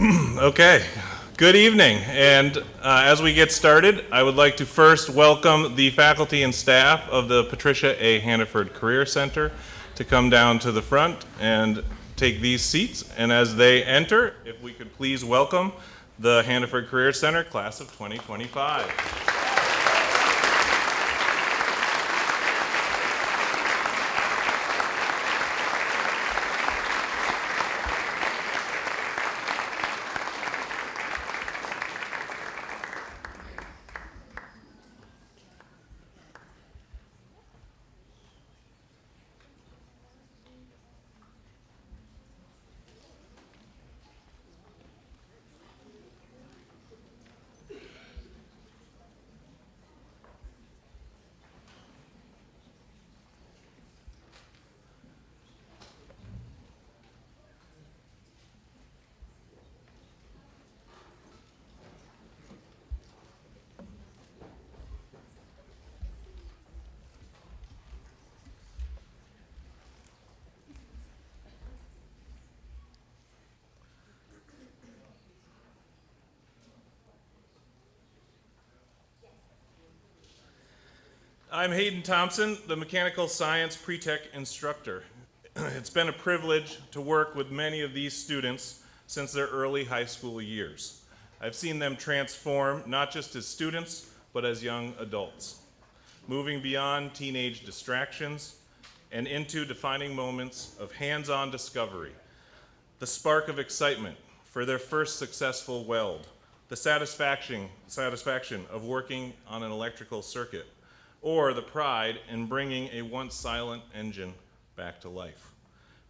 Okay, good evening. And as we get started, I would like to first welcome the faculty and staff of the Patricia A. Hannaford Career Center to come down to the front and take these seats. And as they enter, if we could please welcome the Hannaford Career Center class of 2025. I'm Hayden Thompson, the Mechanical Science Pre-Tech instructor. It's been a privilege to work with many of these students since their early high school years. I've seen them transform not just as students, but as young adults, moving beyond teenage distractions and into defining moments of hands-on discovery, the spark of excitement for their first successful weld, the satisfaction of working on an electrical circuit, or the pride in bringing a once silent engine back to life.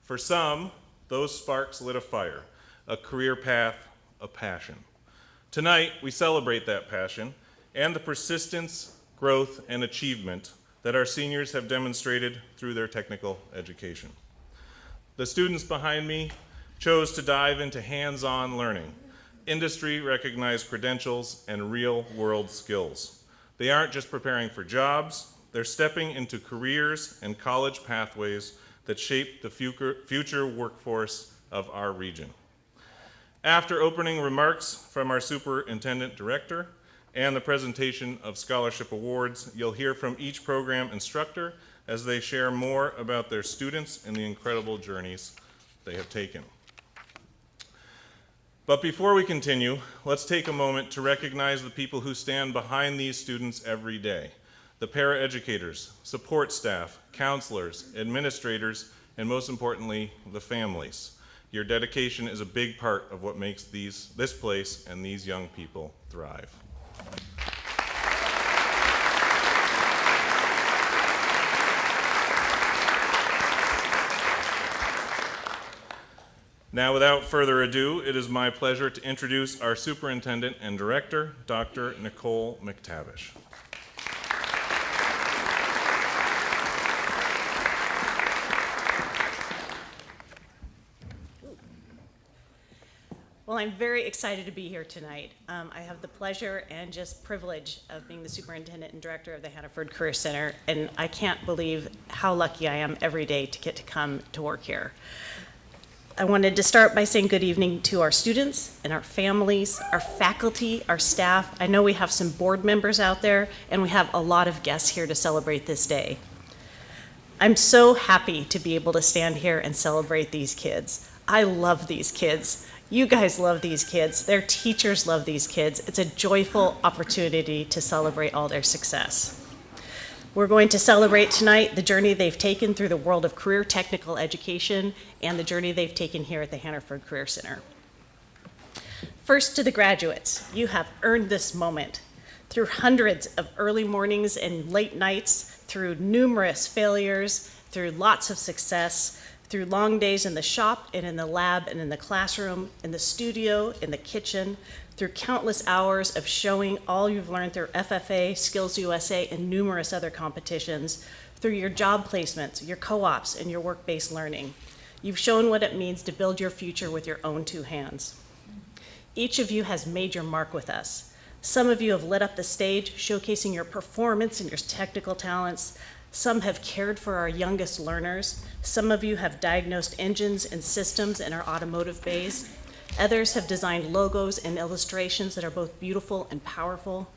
For some, those sparks lit a fire, a career path, a passion. Tonight, we celebrate that passion and the persistence, growth, and achievement that our seniors have demonstrated through their technical education. The students behind me chose to dive into hands-on learning, industry-recognized credentials, and real-world skills. They aren't just preparing for jobs, they're stepping into careers and college pathways that shape the future workforce of our region. After opening remarks from our superintendent director and the presentation of scholarship awards, you'll hear from each program instructor as they share more about their students and the incredible journeys they have taken. But before we continue, let's take a moment to recognize the people who stand behind these students every day. The paraeducators, support staff, counselors, administrators, and most importantly, the families. Your dedication is a big part of what makes this place and these young people thrive. Now, without further ado, it is my pleasure to introduce our superintendent and director, Dr. Nicole McTavish. Well, I'm very excited to be here tonight. I have the pleasure and just privilege of being the superintendent and director of the Hannaford Career Center, and I can't believe how lucky I am every day to get to come to work here. I wanted to start by saying good evening to our students and our families, our faculty, our staff. I know we have some board members out there, and we have a lot of guests here to celebrate this day. I'm so happy to be able to stand here and celebrate these kids. I love these kids. You guys love these kids. Their teachers love these kids. It's a joyful opportunity to celebrate all their success. We're going to celebrate tonight the journey they've taken through the world of career technical education and the journey they've taken here at the Hannaford Career Center. First, to the graduates, you have earned this moment. Through hundreds of early mornings and late nights, through numerous failures, through lots of success, through long days in the shop and in the lab and in the classroom, in the studio, in the kitchen, through countless hours of showing all you've learned through FFA, Skills USA, and numerous other competitions, through your job placements, your co-ops, and your work-based learning. You've shown what it means to build your future with your own two hands. Each of you has made your mark with us. Some of you have lit up the stage, showcasing your performance and your technical talents. Some have cared for our youngest learners. Some of you have diagnosed engines and systems in our automotive bays. Others have designed logos and illustrations that are both beautiful and powerful.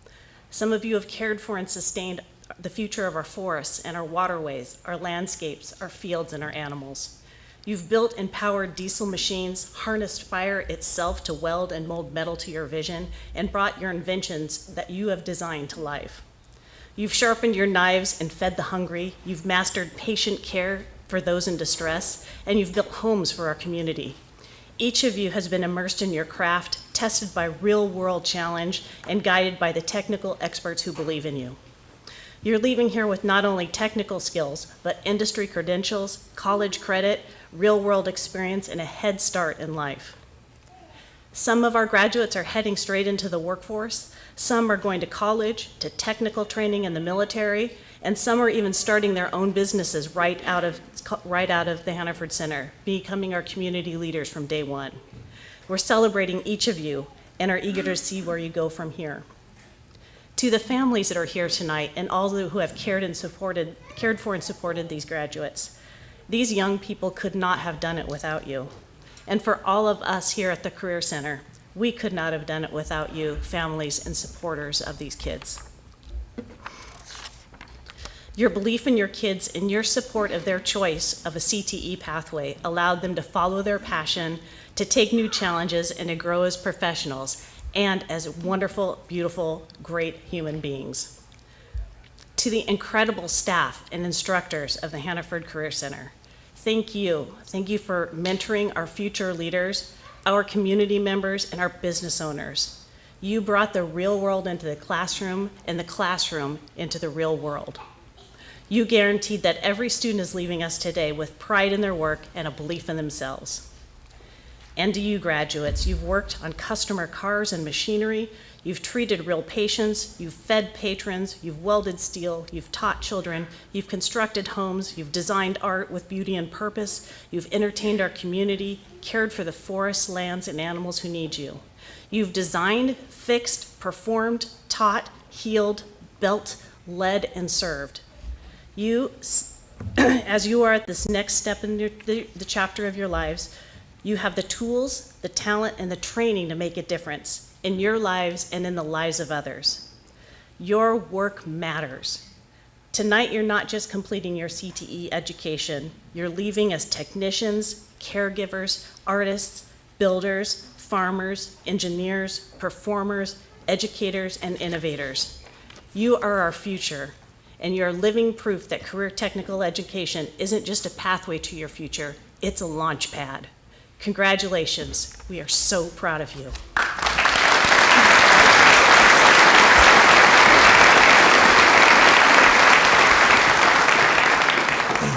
Some of you have cared for and sustained the future of our forests and our waterways, our landscapes, our fields, and our animals. You've built and powered diesel machines, harnessed fire itself to weld and mold metal to your vision, and brought your inventions that you have designed to life. You've sharpened your knives and fed the hungry. You've mastered patient care for those in distress, and you've built homes for our community. Each of you has been immersed in your craft, tested by real-world challenge, and guided by the technical experts who believe in you. You're leaving here with not only technical skills, but industry credentials, college credit, real-world experience, and a head start in life. Some of our graduates are heading straight into the workforce. Some are going to college, to technical training in the military, and some are even starting their own businesses right out of the Hannaford Center, becoming our community leaders from day one. We're celebrating each of you and are eager to see where you go from here. To the families that are here tonight and all who have cared for and supported these graduates, these young people could not have done it without you. And for all of us here at the Career Center, we could not have done it without you, families and supporters of these kids. Your belief in your kids and your support of their choice of a CTE pathway allowed them to follow their passion, to take new challenges, and to grow as professionals and as wonderful, beautiful, great human beings. To the incredible staff and instructors of the Hannaford Career Center, thank you. Thank you for mentoring our future leaders, our community members, and our business owners. You brought the real world into the classroom and the classroom into the real world. You guaranteed that every student is leaving us today with pride in their work and a belief in themselves. And to you graduates, you've worked on customer cars and machinery, you've treated real patients, you've fed patrons, you've welded steel, you've taught children, you've constructed homes, you've designed art with beauty and purpose, you've entertained our community, cared for the forests, lands, and animals who need you. You've designed, fixed, performed, taught, healed, built, led, and served. You, as you are at this next step in the chapter of your lives, you have the tools, the talent, and the training to make a difference in your lives and in the lives of others. Your work matters. Tonight, you're not just completing your CTE education, you're leaving as technicians, caregivers, artists, builders, farmers, engineers, performers, educators, and innovators. You are our future, and you're living proof that career technical education isn't just a pathway to your future, it's a launch pad. Congratulations, we are so proud of you.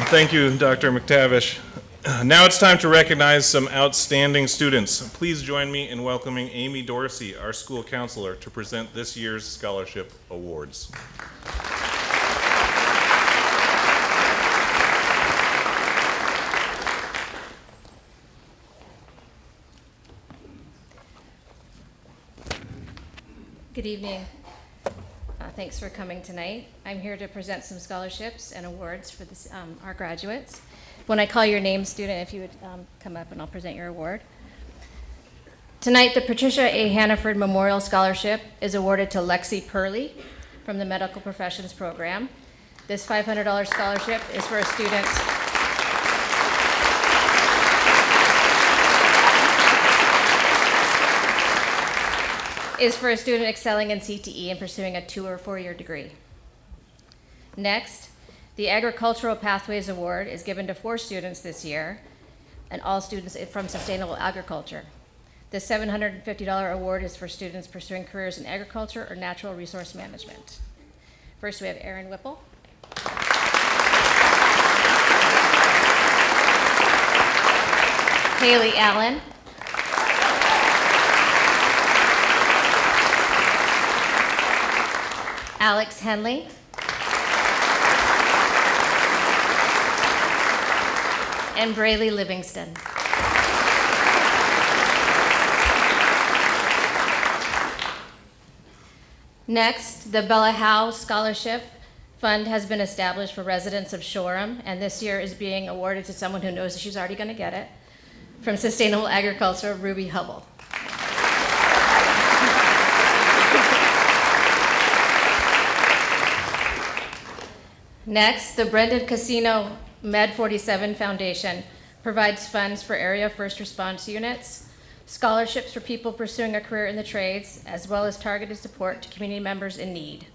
Thank you, Dr. McTavish. Now it's time to recognize some outstanding students. Please join me in welcoming Amy Dorsey, our school counselor, to present this year's scholarship awards. Good evening. Thanks for coming tonight. I'm here to present some scholarships and awards for our graduates. When I call your name, student, if you would come up and I'll present your award. Tonight, the Patricia A. Hannaford Memorial Scholarship is awarded to Lexi Purley from the Medical Professions Program. This $500 scholarship is for a student excelling in CTE and pursuing a 2 or 4 year degree. Next, the Agricultural Pathways Award is given to 4 students this year, and all students from Sustainable Agriculture. The $750 award is for students pursuing careers in agriculture or natural resource management. First, we have Erin Whipple. Haley Allen. Alex Henley. And Braylee Livingston. Next, the Bella Howe Scholarship Fund has been established for residents of Shoreham, and this year is being awarded to someone who knows that she's already going to get it. From Sustainable Agriculture, Ruby Hubble. Next, the Brendan Casino Med 47 Foundation provides funds for area first response units, scholarships for people pursuing a career in the trades, as well as targeted support to community members in need.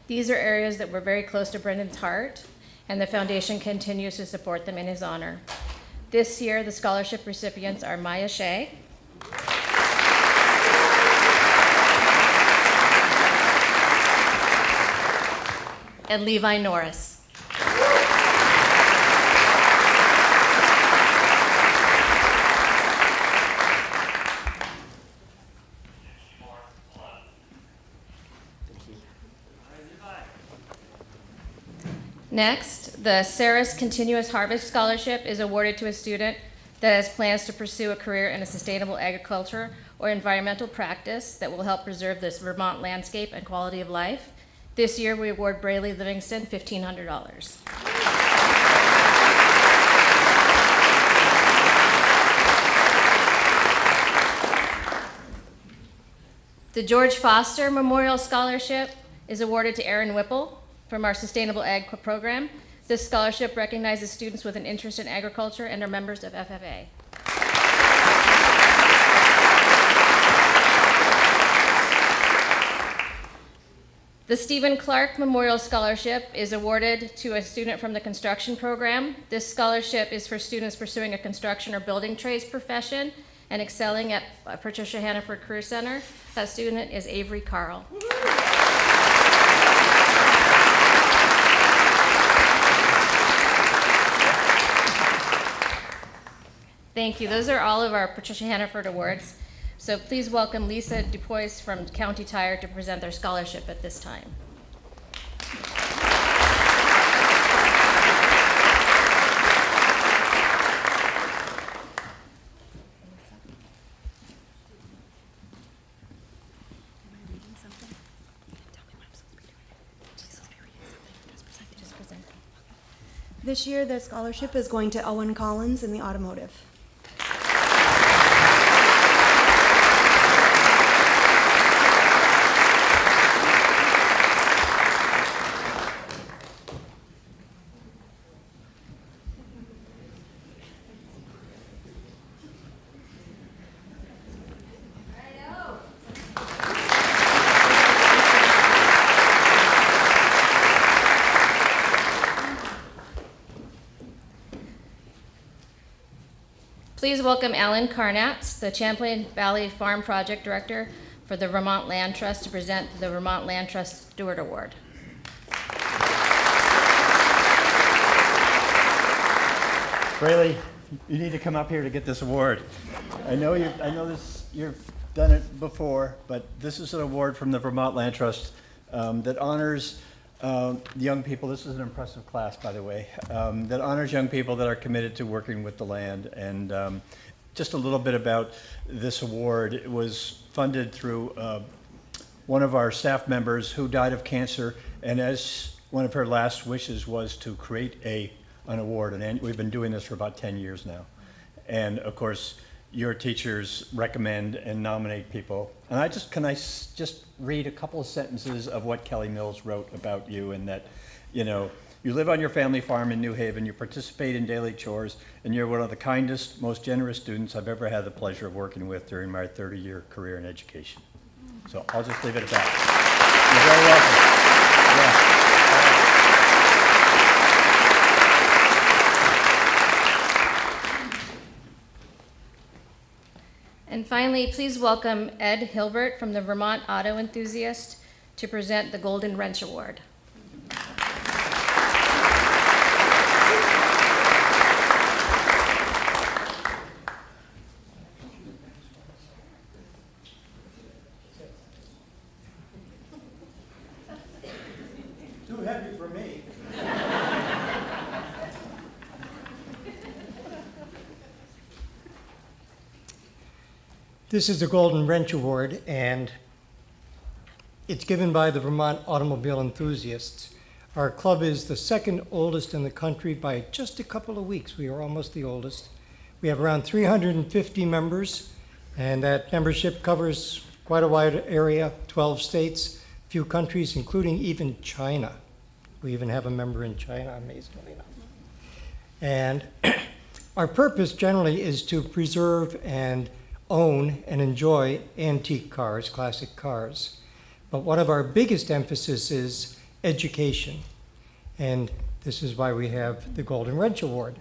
These are areas that were very close to Brendan's heart, and the foundation continues to support them in his honor. This year, the scholarship recipients are Maya Shea, and Levi Norris. Next, the Saris Continuous Harvest Scholarship is awarded to a student that has plans to pursue a career in a sustainable agriculture or environmental practice that will help preserve this Vermont landscape and quality of life. This year, we award Brayley Livingston $1,500. The George Foster Memorial Scholarship is awarded to Aaron Whipple from our Sustainable Ag program. This scholarship recognizes students with an interest in agriculture and are members of FFA. The Stephen Clark Memorial Scholarship is awarded to a student from the construction program. This scholarship is for students pursuing a construction or building trades profession and excelling at Patricia Hannaford Career Center. That student is Avery Carl. Thank you. Those are all of our Patricia Hannaford awards. So please welcome Lisa Dupois from County Tire to present their scholarship at this time. This year, the scholarship is going to Owen Collins in the automotive. Please welcome Alan Carnatz, the Champlain Valley Farm Project Director for the Vermont Land Trust, to present the Vermont Land Trust Steward Award. Brayley, you need to come up here to get this award. I know you've done it before, but this is an award from the Vermont Land Trust that honors young people. This is an impressive class, by the way, that honors young people that are committed to working with the land. And just a little bit about this award. It was funded through one of our staff members who died of cancer, and as one of her last wishes was to create an award, and we've been doing this for about 10 years now. And of course, your teachers recommend and nominate people. And can I just read a couple of sentences of what Kelly Mills wrote about you, and that, you live on your family farm in New Haven, you participate in daily chores, and you're one of the kindest, most generous students I've ever had the pleasure of working with during my 30-year career in education. So I'll just leave it at that. You're very welcome. Yeah. And finally, please welcome Ed Hilbert from the Vermont Auto Enthusiast to present the Golden Wrench Award. Too heavy for me. This is the Golden Wrench Award, and it's given by the Vermont Automobile Enthusiasts. Our club is the second oldest in the country by just a couple of weeks. We are almost the oldest. We have around 350 members, and that membership covers quite a wide area, 12 states, a few countries, including even China. We even have a member in China, amazingly enough. And our purpose generally is to preserve and own and enjoy antique cars, classic cars. But one of our biggest emphasis is education. And this is why we have the Golden Wrench Award.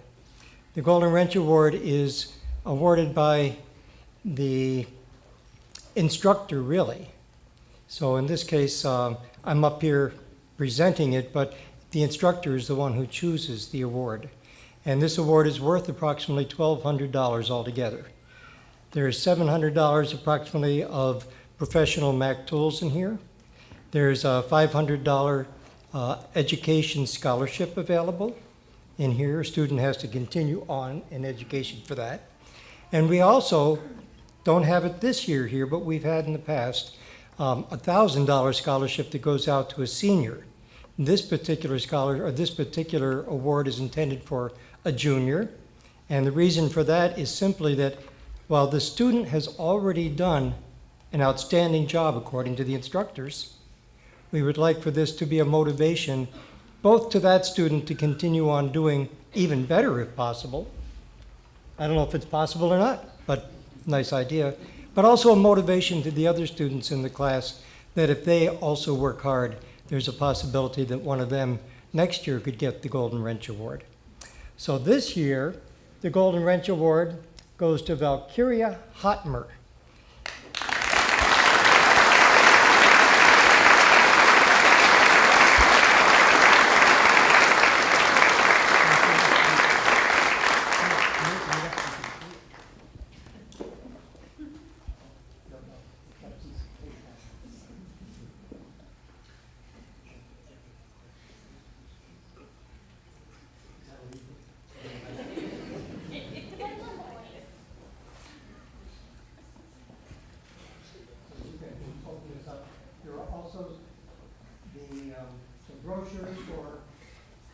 The Golden Wrench Award is awarded by the instructor, really. So in this case, I'm up here presenting it, but the instructor is the one who chooses the award. And this award is worth approximately $1,200 altogether. There's $700 approximately of professional Mac tools in here. There's a $500 education scholarship available in here. A student has to continue on in education for that. And we also don't have it this year here, but we've had in the past $1,000 scholarship that goes out to a senior. This particular award is intended for a junior, and the reason for that is simply that while the student has already done an outstanding job according to the instructors, we would like for this to be a motivation both to that student to continue on doing even better if possible. I don't know if it's possible or not, but nice idea. But also a motivation to the other students in the class that if they also work hard, there's a possibility that one of them next year could get the Golden Wrench Award. So this year, the Golden Wrench Award goes to Valkyria Hotmer. Brochures for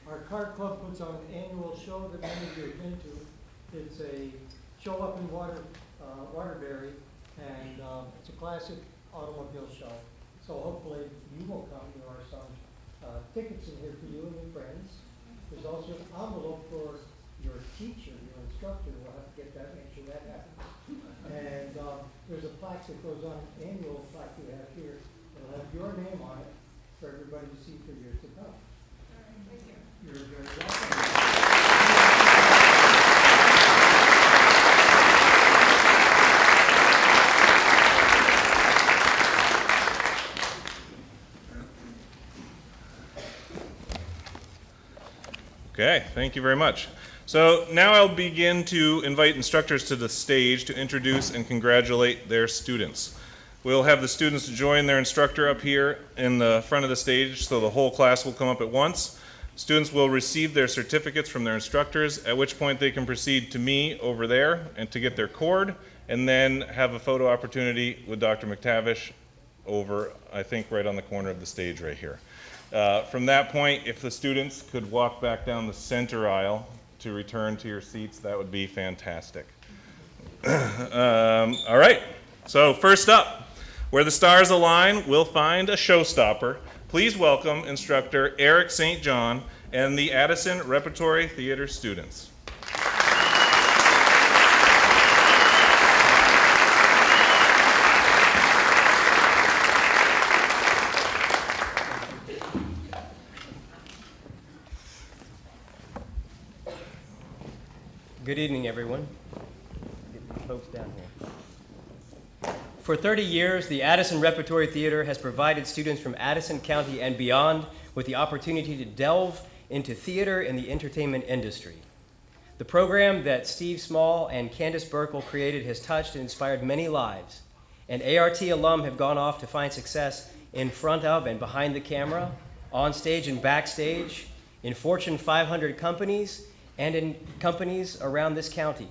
our car club puts on an annual show that many of you have been to. It's a show up in Waterbury, and it's a classic automobile show. So hopefully you will come. There are some tickets in here for you and your friends. There's also an envelope for your teacher, your instructor. We'll have to get that, make sure that happens. And there's a plaque that goes on, an annual plaque we have here. It'll have your name on it for everybody to see for years to come. You're very welcome. Okay, thank you very much. So now I'll begin to invite instructors to the stage to introduce and congratulate their students. We'll have the students join their instructor up here in the front of the stage, so the whole class will come up at once. Students will receive their certificates from their instructors, at which point they can proceed to me over there and to get their cord, and then have a photo opportunity with Dr. McTavish over, I think, right on the corner of the stage right here. From that point, if the students could walk back down the center aisle to return to your seats, that would be fantastic. All right, so first up, where the stars align, we'll find a showstopper. Please welcome instructor Eric St. John and the Addison Repertory Theater students. Good evening, everyone. Get the folks down here. For 30 years, the Addison Repertory Theater has provided students from Addison County and beyond with the opportunity to delve into theater and the entertainment industry. The program that Steve Small and Candace Burkle created has touched and inspired many lives, and ART alum have gone off to find success in front of and behind the camera, on stage and backstage, in Fortune 500 companies, and in companies around this county.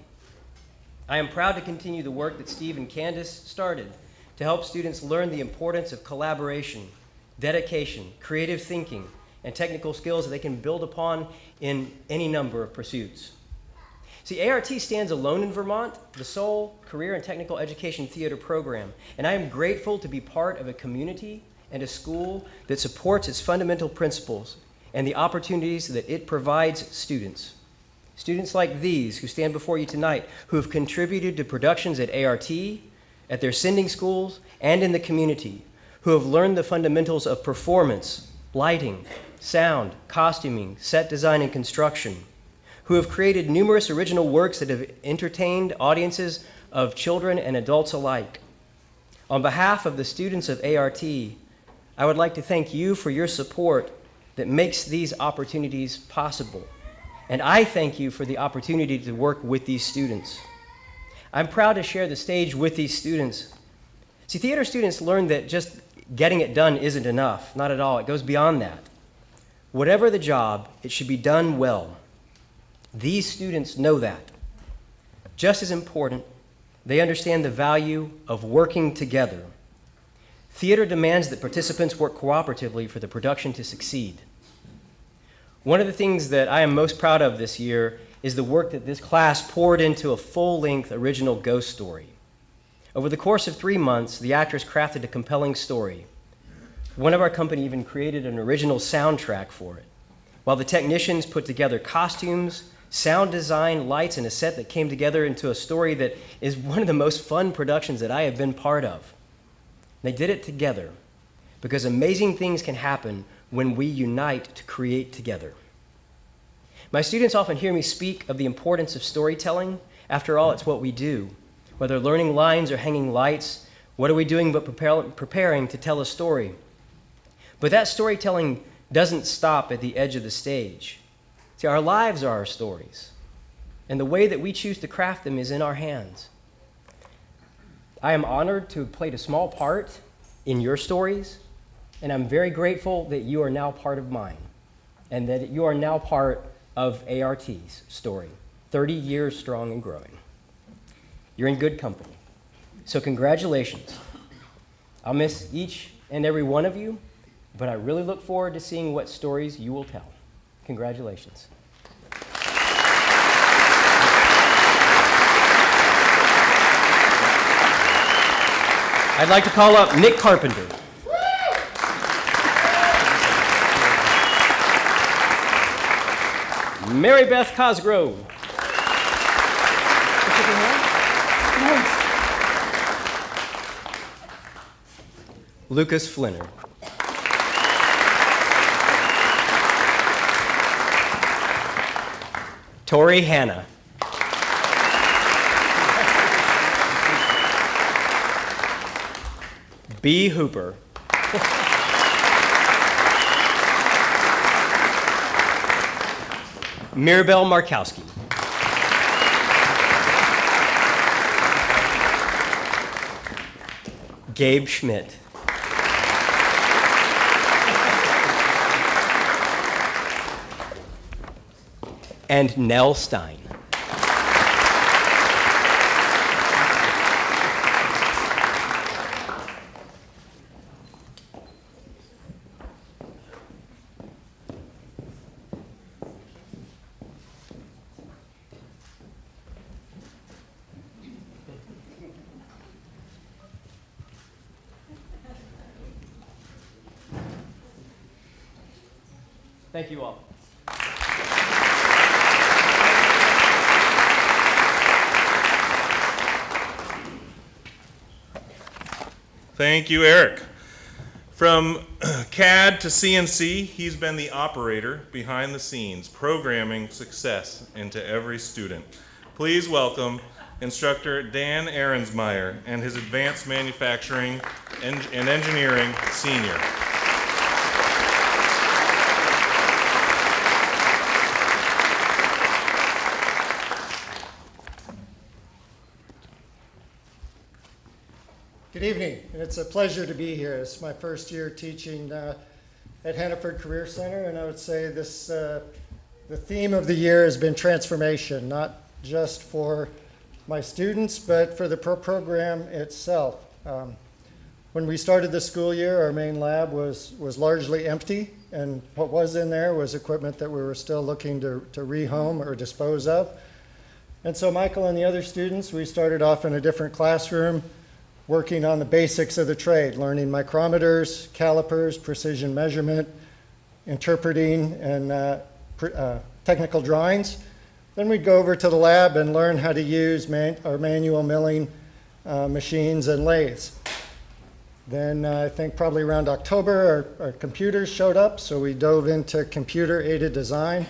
I am proud to continue the work that Steve and Candace started to help students learn the importance of collaboration, dedication, creative thinking, and technical skills that they can build upon in any number of pursuits. See, ART stands alone in Vermont, the sole career and technical education theater program, and I am grateful to be part of a community and a school that supports its fundamental principles and the opportunities that it provides students. Students like these who stand before you tonight, who have contributed to productions at ART, at their sending schools, and in the community, who have learned the fundamentals of performance, lighting, sound, costuming, set design, and construction, who have created numerous original works that have entertained audiences of children and adults alike. On behalf of the students of ART, I would like to thank you for your support that makes these opportunities possible. And I thank you for the opportunity to work with these students. I'm proud to share the stage with these students. See, theater students learn that just getting it done isn't enough, not at all. It goes beyond that. Whatever the job, it should be done well. These students know that. Just as important, they understand the value of working together. Theater demands that participants work cooperatively for the production to succeed. One of the things that I am most proud of this year is the work that this class poured into a full-length original ghost story. Over the course of 3 months, the actors crafted a compelling story. One of our company even created an original soundtrack for it, while the technicians put together costumes, sound design, lights, and a set that came together into a story that is one of the most fun productions that I have been part of. They did it together because amazing things can happen when we unite to create together. My students often hear me speak of the importance of storytelling. After all, it's what we do. Whether learning lines or hanging lights, what are we doing but preparing to tell a story? But that storytelling doesn't stop at the edge of the stage. See, our lives are our stories, and the way that we choose to craft them is in our hands. I am honored to have played a small part in your stories, and I'm very grateful that you are now part of mine, and that you are now part of ART's story, 30 years strong and growing. You're in good company, so congratulations. I'll miss each and every one of you, but I really look forward to seeing what stories you will tell. Congratulations. I'd like to call up Nick Carpenter. Mary Beth Cosgrove. Lucas Flinner. Tori Hanna. B. Hooper. Mirabelle Markowski. Gabe Schmidt. And Nell Stein. Thank you all. Thank you, Eric. From CAD to CNC, he's been the operator behind the scenes, programming success into every student. Please welcome instructor Dan Ahrensmeyer and his Advanced Manufacturing and Engineering Senior. Good evening, and it's a pleasure to be here. It's my first year teaching at Hannaford Career Center, and I would say this, the theme of the year has been transformation, not just for my students, but for the program itself. When we started the school year, our main lab was largely empty, and what was in there was equipment that we were still looking to rehome or dispose of. And so Michael and the other students, we started off in a different classroom, working on the basics of the trade, learning micrometers, calipers, precision measurement, interpreting, and technical drawings. Then we'd go over to the lab and learn how to use our manual milling machines and lathes. Then I think probably around October, our computers showed up, so we dove into computer-aided design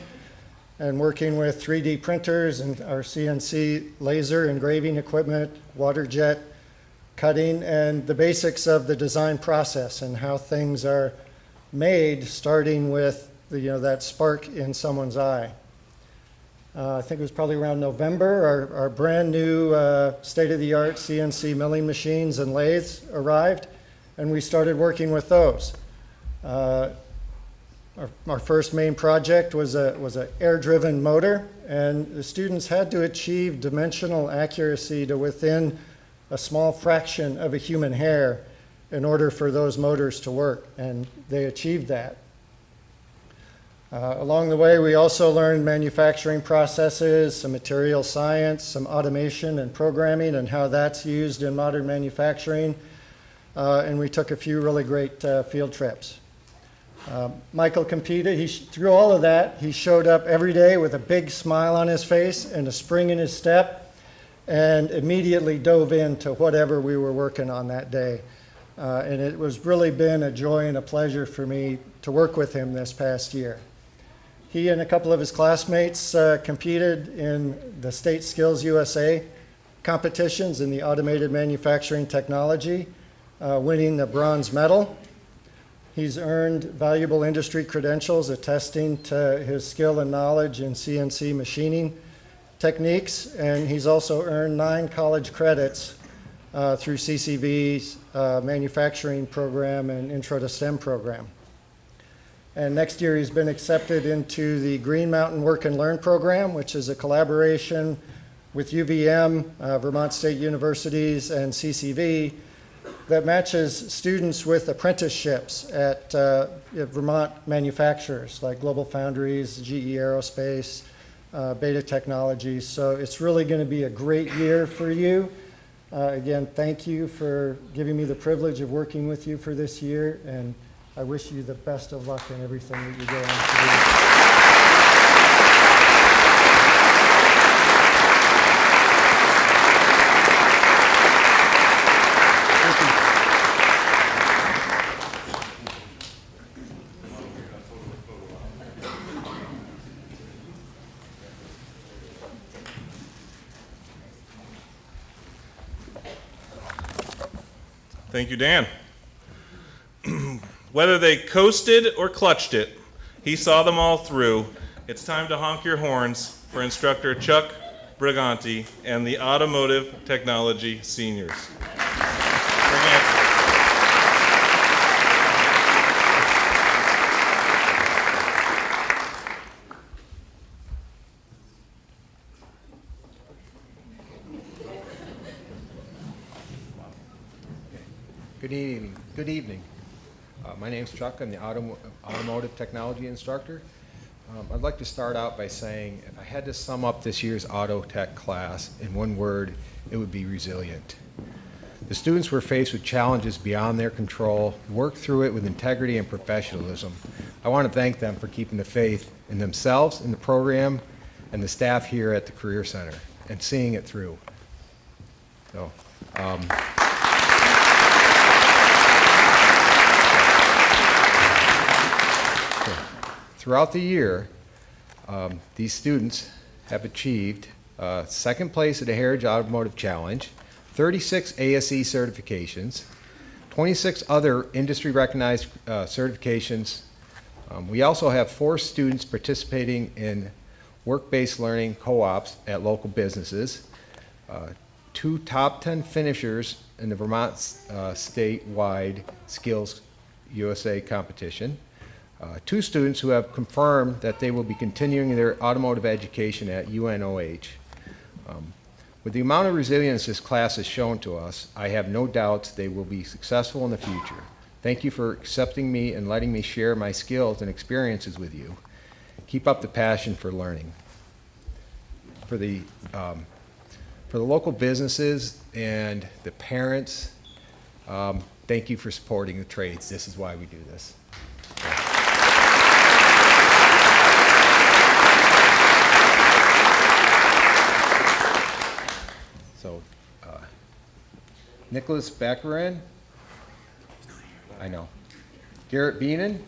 and working with 3D printers and our CNC laser engraving equipment, water jet cutting, and the basics of the design process and how things are made, starting with that spark in someone's eye. I think it was probably around November, our brand new state-of-the-art CNC milling machines and lathes arrived, and we started working with those. Our first main project was an air-driven motor, and the students had to achieve dimensional accuracy to within a small fraction of a human hair in order for those motors to work, and they achieved that. Along the way, we also learned manufacturing processes, some material science, some automation and programming, and how that's used in modern manufacturing. And we took a few really great field trips. Michael competed. Through all of that, he showed up every day with a big smile on his face and a spring in his step, and immediately dove into whatever we were working on that day. And it was really been a joy and a pleasure for me to work with him this past year. He and a couple of his classmates competed in the State Skills USA competitions in the automated manufacturing technology, winning the bronze medal. He's earned valuable industry credentials attesting to his skill and knowledge in CNC machining techniques, and he's also earned 9 college credits through CCV's manufacturing program and Intro to STEM program. And next year he's been accepted into the Green Mountain Work and Learn program, which is a collaboration with UVM, Vermont State Universities, and CCV that matches students with apprenticeships at Vermont manufacturers like Global Foundries, GE Aerospace, Beta Technologies. So it's really going to be a great year for you. Again, thank you for giving me the privilege of working with you for this year, and I wish you the best of luck in everything that you go on to do. Thank you, Dan. Whether they coasted or clutched it, he saw them all through. It's time to honk your horns for instructor Chuck Briganti and the Automotive Technology Seniors. Good evening. Good evening. My name's Chuck. I'm the automotive technology instructor. I'd like to start out by saying if I had to sum up this year's auto tech class in one word, it would be resilient. The students were faced with challenges beyond their control, worked through it with integrity and professionalism. I want to thank them for keeping the faith in themselves, in the program, and the staff here at the Career Center, and seeing it through. So, throughout the year, these students have achieved second place at the Heritage Automotive Challenge, 36 ASE certifications, 26 other industry-recognized certifications. We also have 4 students participating in work-based learning co-ops at local businesses, 2 top 10 finishers in the Vermont statewide Skills USA competition, 2 students who have confirmed that they will be continuing their automotive education at UNOH. With the amount of resilience this class has shown to us, I have no doubts they will be successful in the future. Thank you for accepting me and letting me share my skills and experiences with you. Keep up the passion for learning. for the local businesses and the parents, thank you for supporting the trades. This is why we do this. So, Nicholas Baccarin, I know. Garrett Beenan.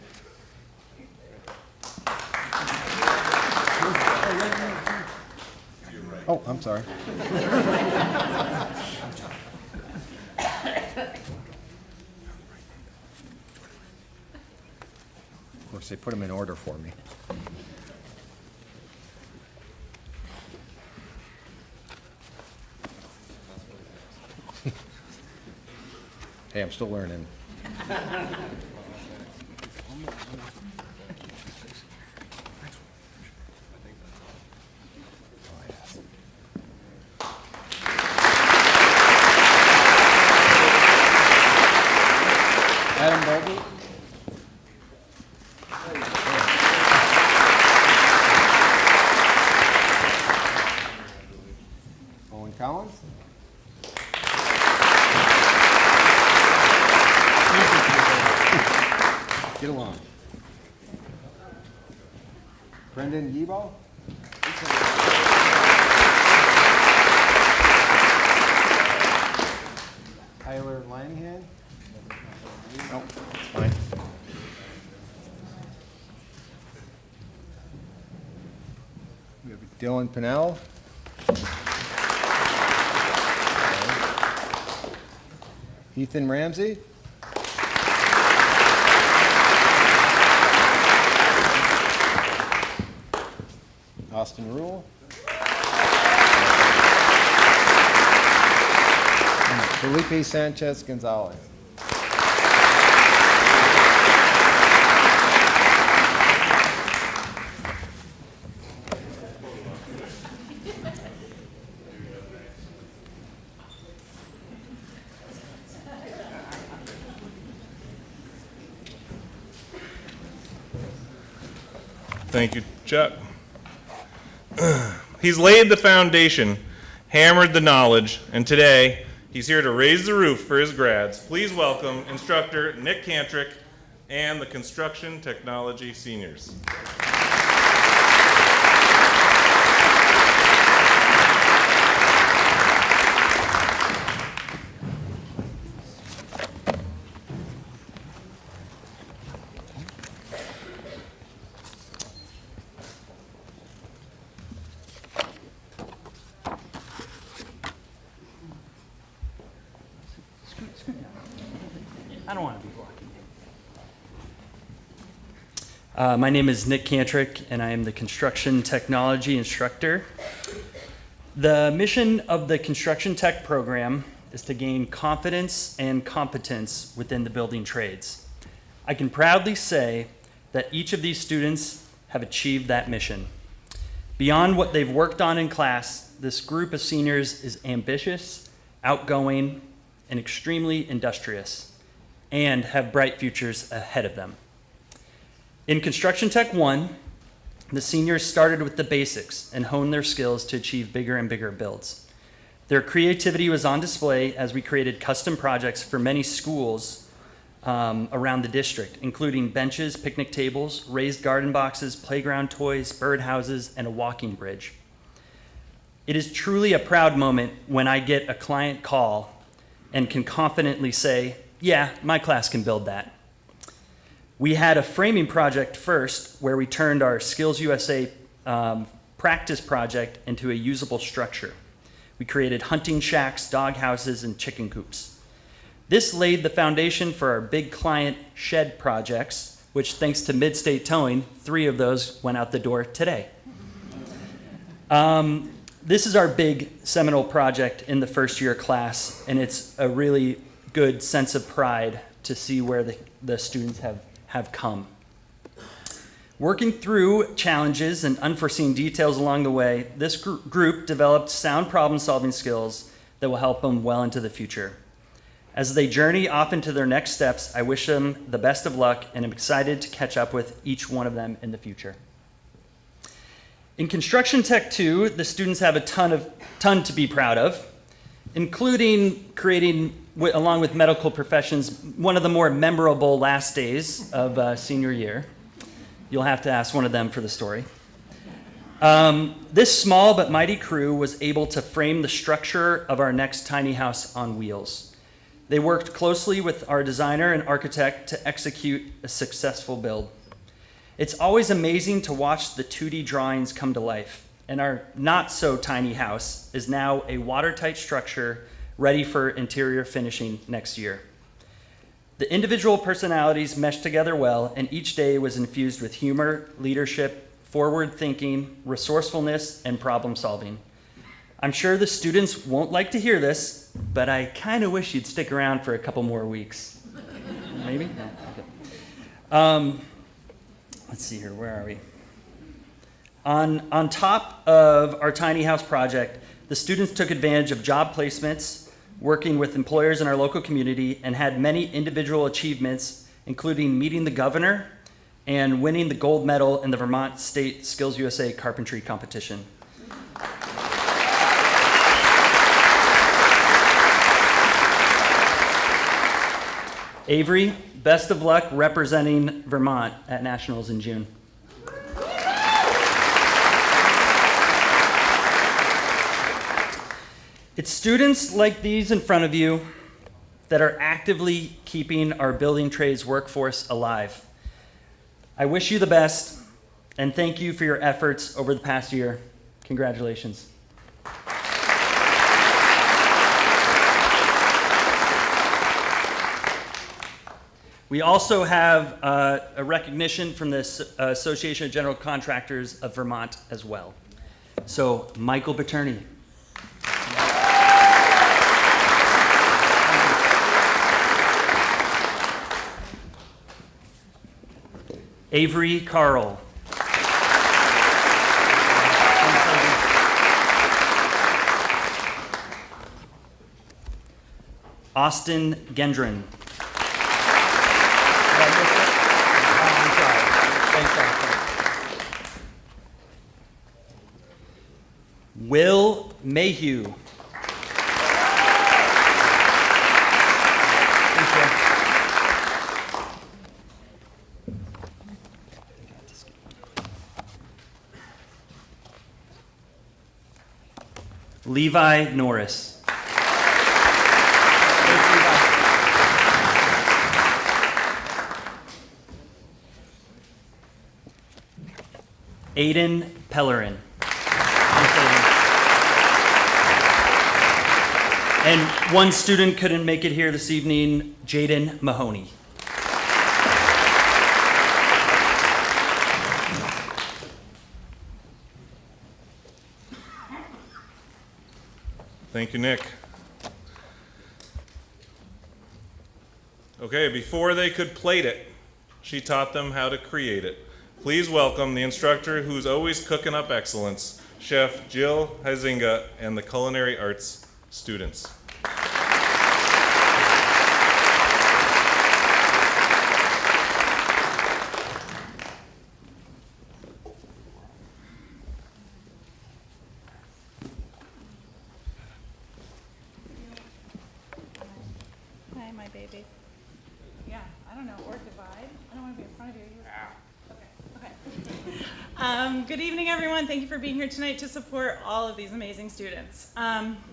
Oh, I'm sorry. Of course, they put them in order for me. Hey, I'm still learning. Adam Bogey. Owen Collins. Get along. Brendan Yebo. Tyler Lanahan. No, it's fine. We have Dylan Pinnell. Ethan Ramsey. Austin Rule. And Felipe Sanchez Gonzalez. Thank you, Chuck. He's laid the foundation, hammered the knowledge, and today he's here to raise the roof for his grads. Please welcome instructor Nick Kantrick and the construction technology seniors. I don't want to be blocking. My name is Nick Kantrick, and I am the construction technology instructor. The mission of the construction tech program is to gain confidence and competence within the building trades. I can proudly say that each of these students have achieved that mission. Beyond what they've worked on in class, this group of seniors is ambitious, outgoing, and extremely industrious, and have bright futures ahead of them. In Construction Tech 1, the seniors started with the basics and honed their skills to achieve bigger and bigger builds. Their creativity was on display as we created custom projects for many schools around the district, including benches, picnic tables, raised garden boxes, playground toys, birdhouses, and a walking bridge. It is truly a proud moment when I get a client call and can confidently say, yeah, my class can build that. We had a framing project first where we turned our Skills USA practice project into a usable structure. We created hunting shacks, dog houses, and chicken coops. This laid the foundation for our big client shed projects, which thanks to Mid-State Towing, 3 of those went out the door today. This is our big seminal project in the first year class, and it's a really good sense of pride to see where the students have come. Working through challenges and unforeseen details along the way, this group developed sound problem-solving skills that will help them well into the future. As they journey off into their next steps, I wish them the best of luck and am excited to catch up with each one of them in the future. In Construction Tech 2, the students have a ton to be proud of, including creating, along with medical professions, one of the more memorable last days of senior year. You'll have to ask one of them for the story. This small but mighty crew was able to frame the structure of our next tiny house on wheels. They worked closely with our designer and architect to execute a successful build. It's always amazing to watch the 2D drawings come to life, and our not-so-tiny house is now a watertight structure ready for interior finishing next year. The individual personalities meshed together well, and each day was infused with humor, leadership, forward thinking, resourcefulness, and problem solving. I'm sure the students won't like to hear this, but I kind of wish you'd stick around for a couple more weeks. Maybe? No? Okay. Let's see here, where are we? On top of our tiny house project, the students took advantage of job placements, working with employers in our local community, and had many individual achievements, including meeting the governor and winning the gold medal in the Vermont State Skills USA Carpentry Competition. Avery, best of luck representing Vermont at Nationals in June. It's students like these in front of you that are actively keeping our building trades workforce alive. I wish you the best, and thank you for your efforts over the past year. Congratulations. We also have a recognition from the Association of General Contractors of Vermont as well. So, Michael Paterni. Avery Carl. Austin Gendron. Will Mayhew. Levi Norris. Aiden Pellerin. And one student couldn't make it here this evening, Jaden Mahoney. Thank you, Nick. Okay, before they could plate it, she taught them how to create it. Please welcome the instructor who's always cooking up excellence, Chef Jill Huizinga, and the culinary arts students. Hi, my baby. Yeah, I don't know, or divide. I don't want to be in front of you. Okay. Good evening, everyone. Thank you for being here tonight to support all of these amazing students.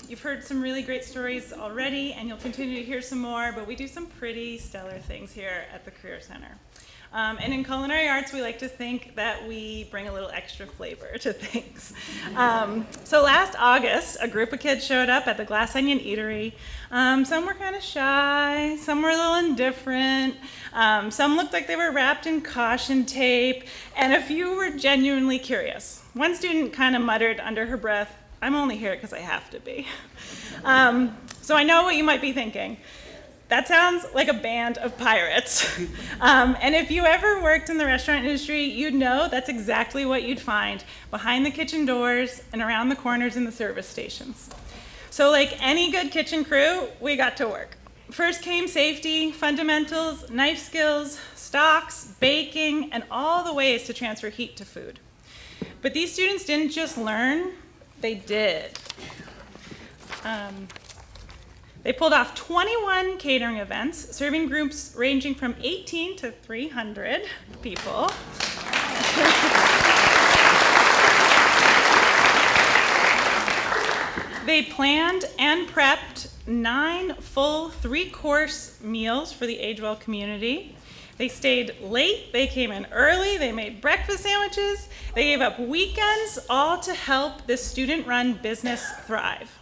You've heard some really great stories already, and you'll continue to hear some more, but we do some pretty stellar things here at the Career Center. And in culinary arts, we like to think that we bring a little extra flavor to things. So last August, a group of kids showed up at the Glass Onion Eatery. Some were kind of shy, some were a little indifferent, some looked like they were wrapped in caution tape, and a few were genuinely curious. One student kind of muttered under her breath, "I'm only here because I have to be." So I know what you might be thinking. That sounds like a band of pirates. And if you ever worked in the restaurant industry, you'd know that's exactly what you'd find behind the kitchen doors and around the corners in the service stations. So like any good kitchen crew, we got to work. First came safety, fundamentals, knife skills, stocks, baking, and all the ways to transfer heat to food. But these students didn't just learn, they did. They pulled off 21 catering events, serving groups ranging from 18 to 300 people. They planned and prepped 9 full 3-course meals for the Agewell community. They stayed late, they came in early, they made breakfast sandwiches, they gave up weekends, all to help this student-run business thrive.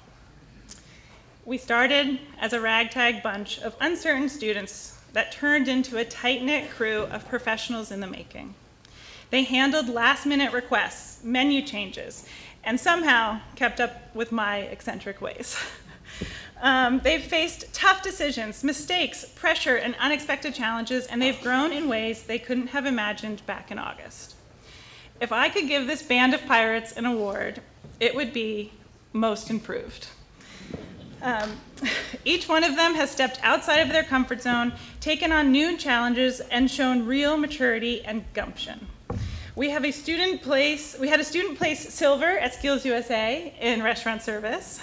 We started as a ragtag bunch of uncertain students that turned into a tight-knit crew of professionals in the making. They handled last-minute requests, menu changes, and somehow kept up with my eccentric ways. They've faced tough decisions, mistakes, pressure, and unexpected challenges, and they've grown in ways they couldn't have imagined back in August. If I could give this band of pirates an award, it would be Most Improved. Each one of them has stepped outside of their comfort zone, taken on new challenges, and shown real maturity and gumption. We had a student place silver at Skills USA in restaurant service.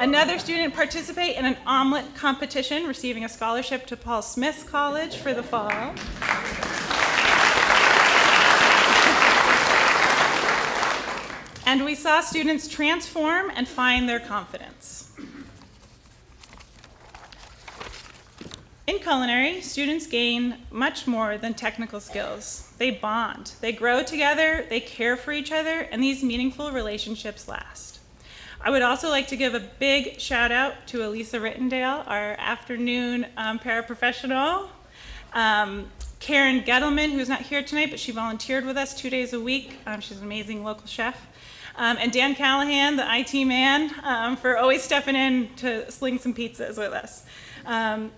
Another student participate in an omelet competition, receiving a scholarship to Paul Smith College for the fall. And we saw students transform and find their confidence. In culinary, students gain much more than technical skills. They bond, they grow together, they care for each other, and these meaningful relationships last. I would also like to give a big shout out to Elisa Rittendale, our afternoon paraprofessional. Karen Gettleman, who's not here tonight, but she volunteered with us 2 days a week. She's an amazing local chef. And Dan Callahan, the IT man, for always stepping in to sling some pizzas with us.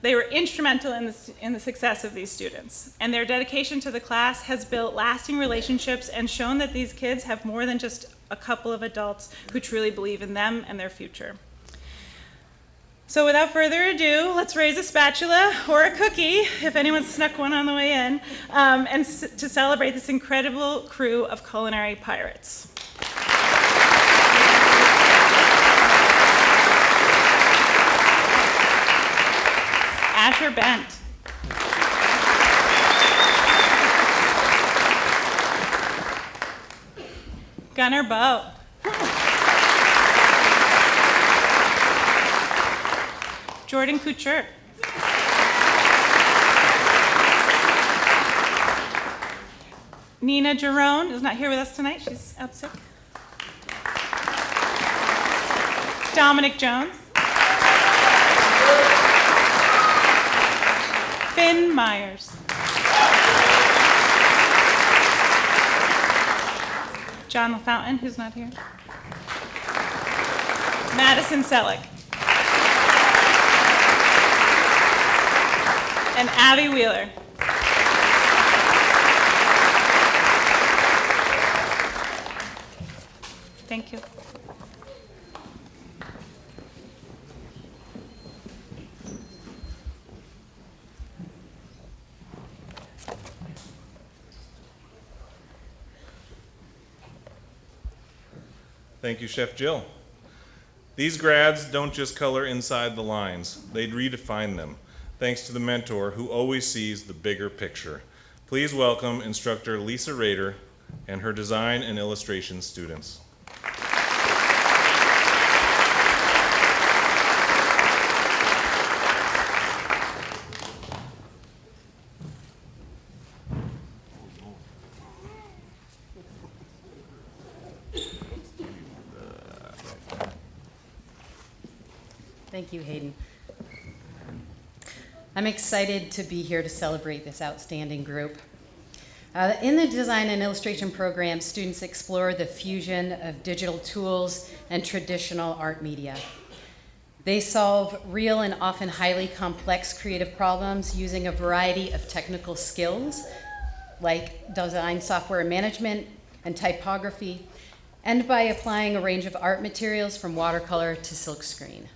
They were instrumental in the success of these students, and their dedication to the class has built lasting relationships and shown that these kids have more than just a couple of adults who truly believe in them and their future. So without further ado, let's raise a spatula or a cookie, if anyone snuck one on the way in, to celebrate this incredible crew of culinary pirates. Asher Bent. Gunnar Bowe. Jordan Couture. Nina Jerome is not here with us tonight. She's out sick. Dominic Jones. Finn Myers. John LaFountain, who's not here. Madison Selleck. And Abby Wheeler. Thank you. Thank you, Chef Jill. These grads don't just color inside the lines, they redefine them, thanks to the mentor who always sees the bigger picture. Please welcome instructor Lisa Rader and her design and illustration students. Thank you, Hayden. I'm excited to be here to celebrate this outstanding group. In the design and illustration program, students explore the fusion of digital tools and traditional art media. They solve real and often highly complex creative problems using a variety of technical skills like design software management and typography, and by applying a range of art materials from watercolor to silkscreen.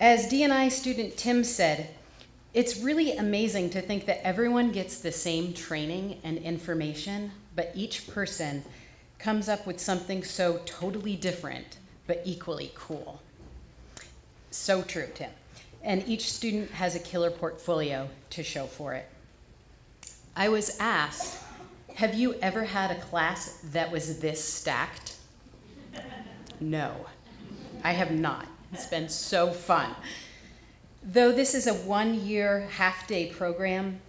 As D&I student Tim said, it's really amazing to think that everyone gets the same training and information, but each person comes up with something so totally different, but equally cool. So true, Tim. And each student has a killer portfolio to show for it. I was asked, have you ever had a class that was this stacked? No, I have not. It's been so fun. Though this is a one-year, half-day program,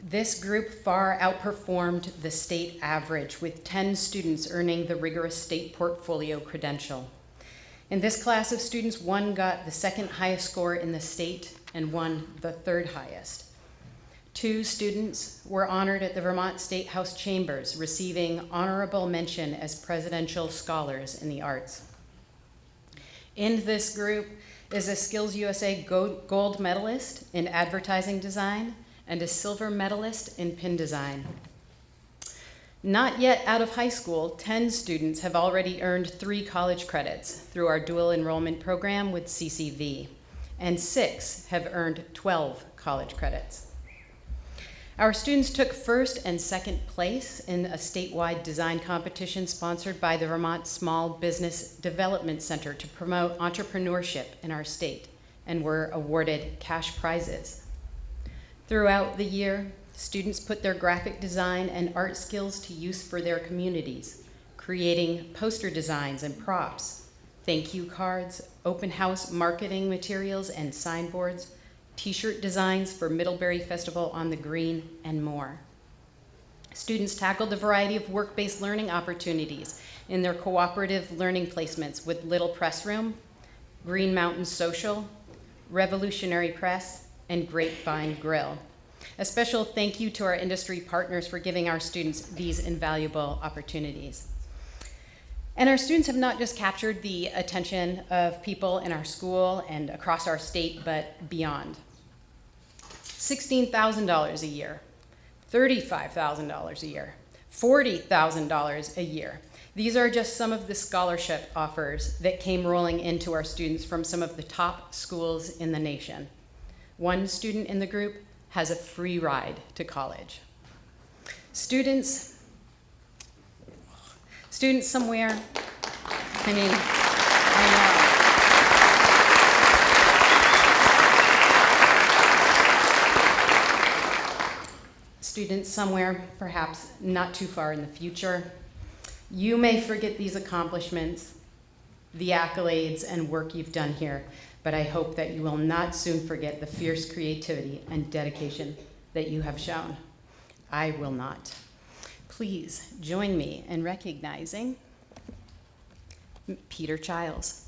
this group far outperformed the state average, with 10 students earning the rigorous state portfolio credential. In this class of students, one got the second highest score in the state and one the third highest. 2 students were honored at the Vermont State House Chambers, receiving honorable mention as presidential scholars in the arts. In this group is a Skills USA gold medalist in advertising design and a silver medalist in pin design. Not yet out of high school, 10 students have already earned 3 college credits through our dual enrollment program with CCV, and 6 have earned 12 college credits. Our students took first and second place in a statewide design competition sponsored by the Vermont Small Business Development Center to promote entrepreneurship in our state, and were awarded cash prizes. Throughout the year, students put their graphic design and art skills to use for their communities, creating poster designs and props, thank you cards, open house marketing materials and signboards, t-shirt designs for Middlebury Festival on the Green, and more. Students tackled a variety of work-based learning opportunities in their cooperative learning placements with Little Press Room, Green Mountain Social, Revolutionary Press, and Grapevine Grill. A special thank you to our industry partners for giving our students these invaluable opportunities. And our students have not just captured the attention of people in our school and across our state, but beyond. $16,000 a year, $35,000 a year, $40,000 a year. These are just some of the scholarship offers that came rolling into our students from some of the top schools in the nation. One student in the group has a free ride to college. Students somewhere, I know. Students somewhere, perhaps not too far in the future, you may forget these accomplishments, the accolades and work you've done here, but I hope that you will not soon forget the fierce creativity and dedication that you have shown. I will not. Please join me in recognizing Peter Childs.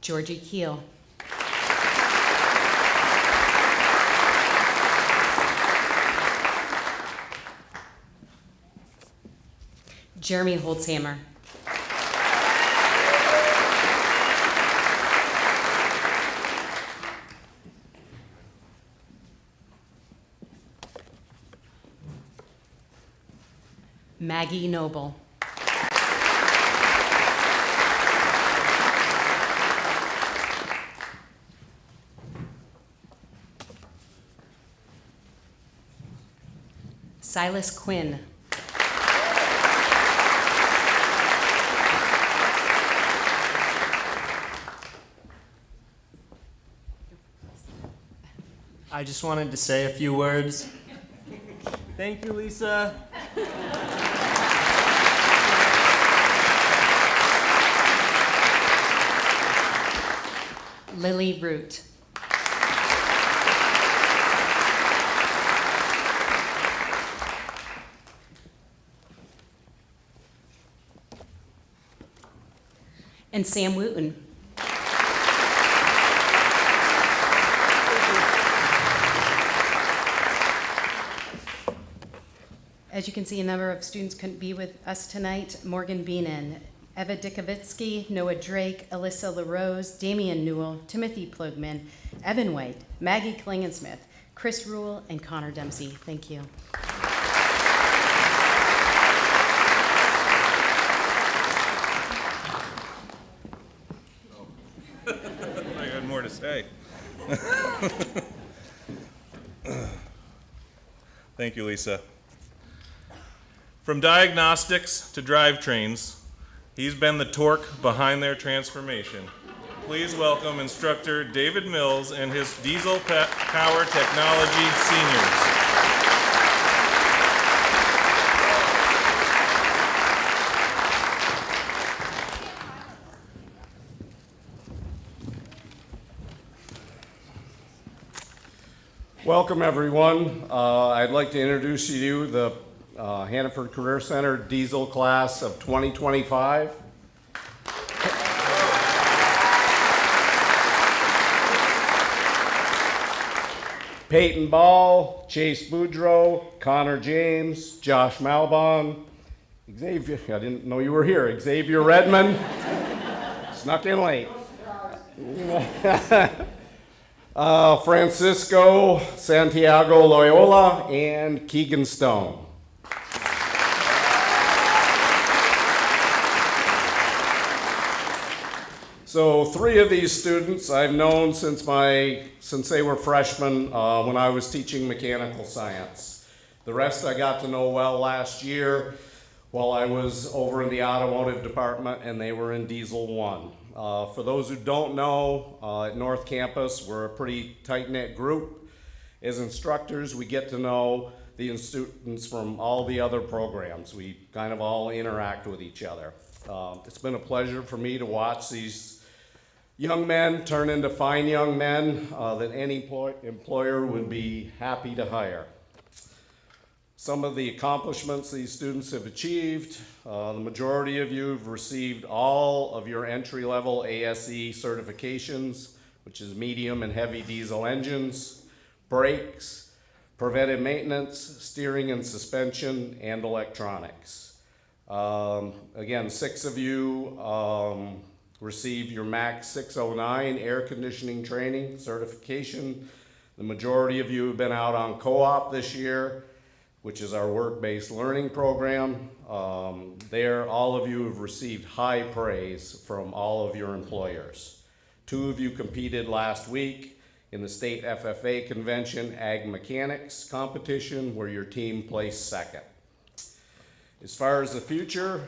Georgie Keel. Jeremy Holtzhammer. Maggie Noble. Silas Quinn. I just wanted to say a few words. Thank you, Lisa. Lily Root. And Sam Wooten. As you can see, a number of students couldn't be with us tonight. Morgan Beenan, Eva Dikovitsky, Noah Drake, Alyssa LaRose, Damian Newell, Timothy Plugman, Evan White, Maggie Klingensmith, Chris Rule, and Connor Dempsey. Thank you. more to say. Thank you, Lisa. From diagnostics to drivetrains, he's been the torque behind their transformation. Please welcome instructor David Mills and his Diesel Power Technology seniors. Welcome, everyone. I'd like to introduce you to the Hannaford Career Center Diesel class of 2025. Peyton Ball, Chase Boudreau, Connor James, Josh Malbon, Xavier, I didn't know you were here, Xavier Redmond, snuck in late. Francisco Santiago Loyola and Keegan Stone. So 3 of these students I've known since they were freshmen when I was teaching mechanical science. The rest I got to know well last year while I was over in the automotive department and they were in Diesel 1. For those who don't know, at North Campus, we're a pretty tight-knit group. As instructors, we get to know the students from all the other programs. We kind of all interact with each other. It's been a pleasure for me to watch these young men turn into fine young men that any employer would be happy to hire. Some of the accomplishments these students have achieved, the majority of you have received all of your entry-level ASE certifications, which is medium and heavy diesel engines, brakes, preventive maintenance, steering and suspension, and electronics. Again, 6 of you received your MAX 609 air conditioning training certification. The majority of you have been out on co-op this year, which is our work-based learning program. There, all of you have received high praise from all of your employers. 2 of you competed last week in the state FFA convention Ag Mechanics competition where your team placed 2nd. As far as the future,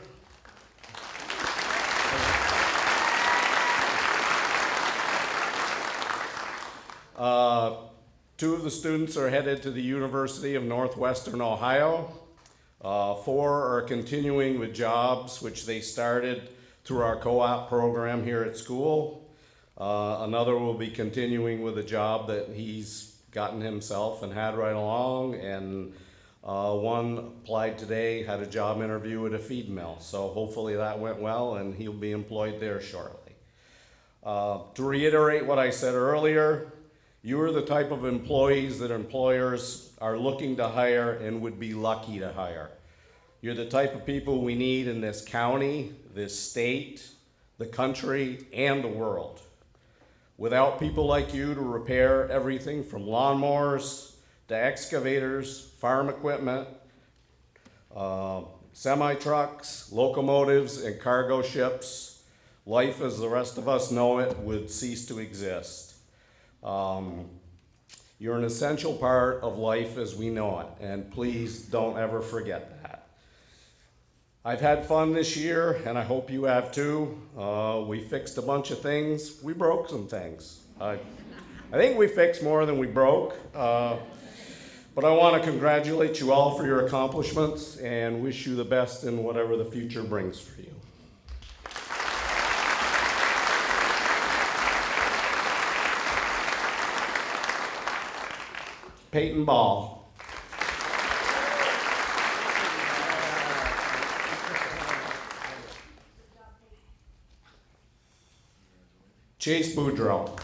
two of the students are headed to the University of Northwestern Ohio. 4 are continuing with jobs which they started through our co-op program here at school. Another will be continuing with a job that he's gotten himself and had right along, and one applied today, had a job interview at a feed mill. So hopefully that went well and he'll be employed there shortly. To reiterate what I said earlier, you are the type of employees that employers are looking to hire and would be lucky to hire. You're the type of people we need in this county, this state, the country, and the world. Without people like you to repair everything from lawnmowers to excavators, farm equipment, semi-trucks, locomotives, and cargo ships, life as the rest of us know it would cease to exist. You're an essential part of life as we know it, and please don't ever forget that. I've had fun this year, and I hope you have too. We fixed a bunch of things. We broke some things. I think we fixed more than we broke, but I want to congratulate you all for your accomplishments and wish you the best in whatever the future brings for you. Peyton Ball. Chase Boudreau.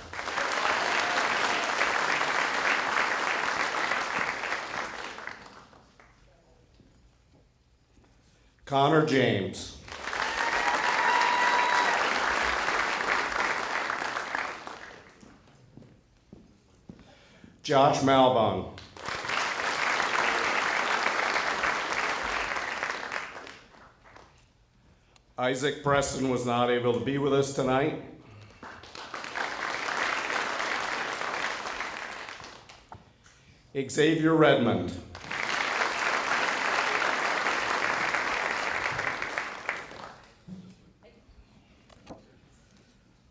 Connor James. Josh Malbon. Isaac Preston was not able to be with us tonight. Xavier Redmond.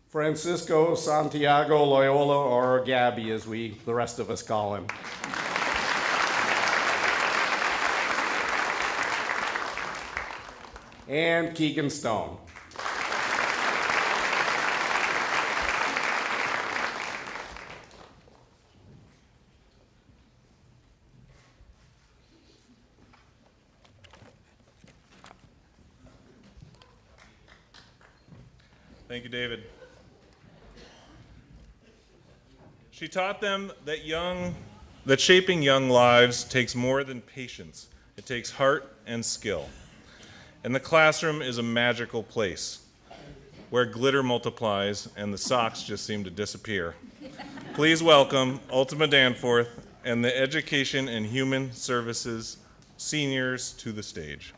Francisco Santiago Loyola, or Gabby as the rest of us call him. And Keegan Stone. Thank you, David. She taught them that shaping young lives takes more than patience. It takes heart and skill. And the classroom is a magical place where glitter multiplies and the socks just seem to disappear. Please welcome Ultima Danforth and the Education and Human Services seniors to the stage.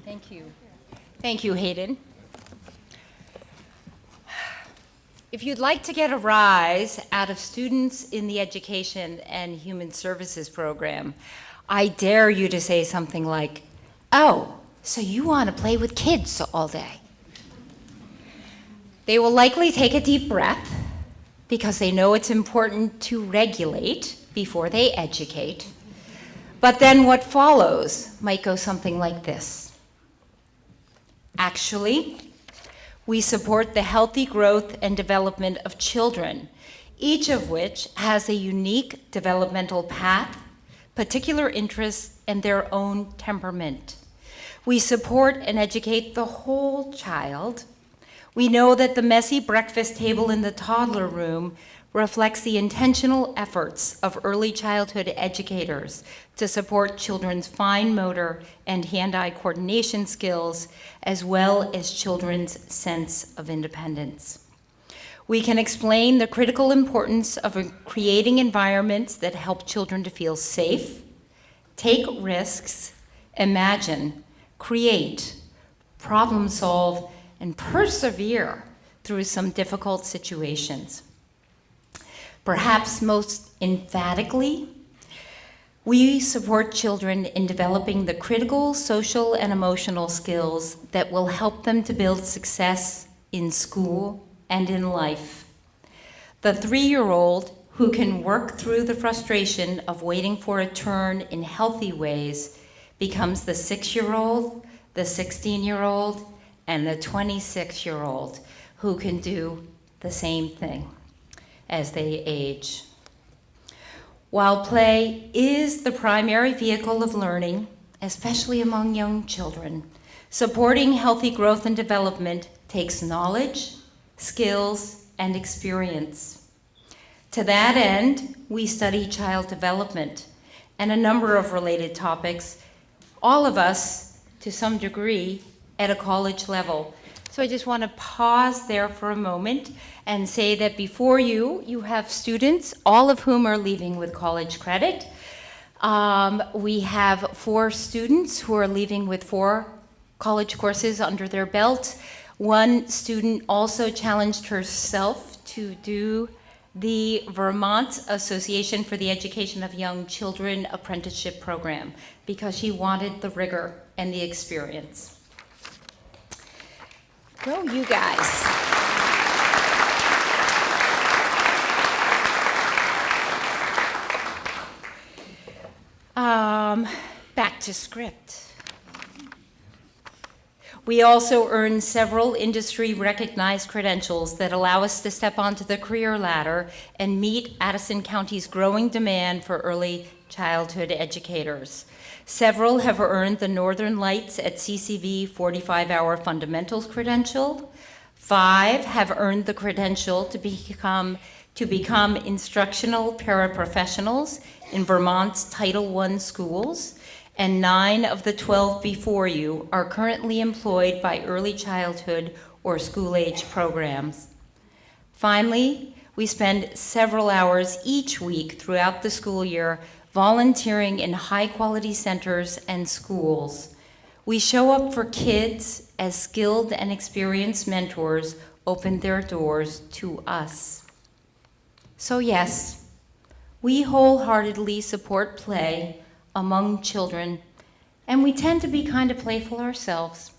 Thank you. Thank you, Hayden. If you'd like to get a rise out of students in the Education and Human Services program, I dare you to say something like, "Oh, so you want to play with kids all day?" They will likely take a deep breath because they know it's important to regulate before they educate. But then what follows might go something like this. Actually, we support the healthy growth and development of children, each of which has a unique developmental path, particular interests, and their own temperament. We support and educate the whole child. We know that the messy breakfast table in the toddler room reflects the intentional efforts of early childhood educators to support children's fine motor and hand-eye coordination skills, as well as children's sense of independence. We can explain the critical importance of creating environments that help children to feel safe, take risks, imagine, create, problem solve, and persevere through some difficult situations. Perhaps most emphatically, we support children in developing the critical social and emotional skills that will help them to build success in school and in life. The 3-year-old who can work through the frustration of waiting for a turn in healthy ways becomes the 6-year-old, the 16-year-old, and the 26-year-old who can do the same thing as they age. While play is the primary vehicle of learning, especially among young children, supporting healthy growth and development takes knowledge, skills, and experience. To that end, we study child development and a number of related topics, all of us, to some degree, at a college level. So I just want to pause there for a moment and say that before you have students, all of whom are leaving with college credit. We have 4 students who are leaving with 4 college courses under their belt. One student also challenged herself to do the Vermont Association for the Education of Young Children apprenticeship program because she wanted the rigor and the experience. Go, you guys. Back to script. We also earn several industry-recognized credentials that allow us to step onto the career ladder and meet Addison County's growing demand for early childhood educators. Several have earned the Northern Lights at CCV 45-hour fundamentals credential. 5 have earned the credential to become instructional paraprofessionals in Vermont's Title I schools, and 9 of the 12 before you are currently employed by early childhood or school-age programs. Finally, we spend several hours each week throughout the school year volunteering in high-quality centers and schools. We show up for kids as skilled and experienced mentors open their doors to us. So yes, we wholeheartedly support play among children, and we tend to be kind of playful ourselves.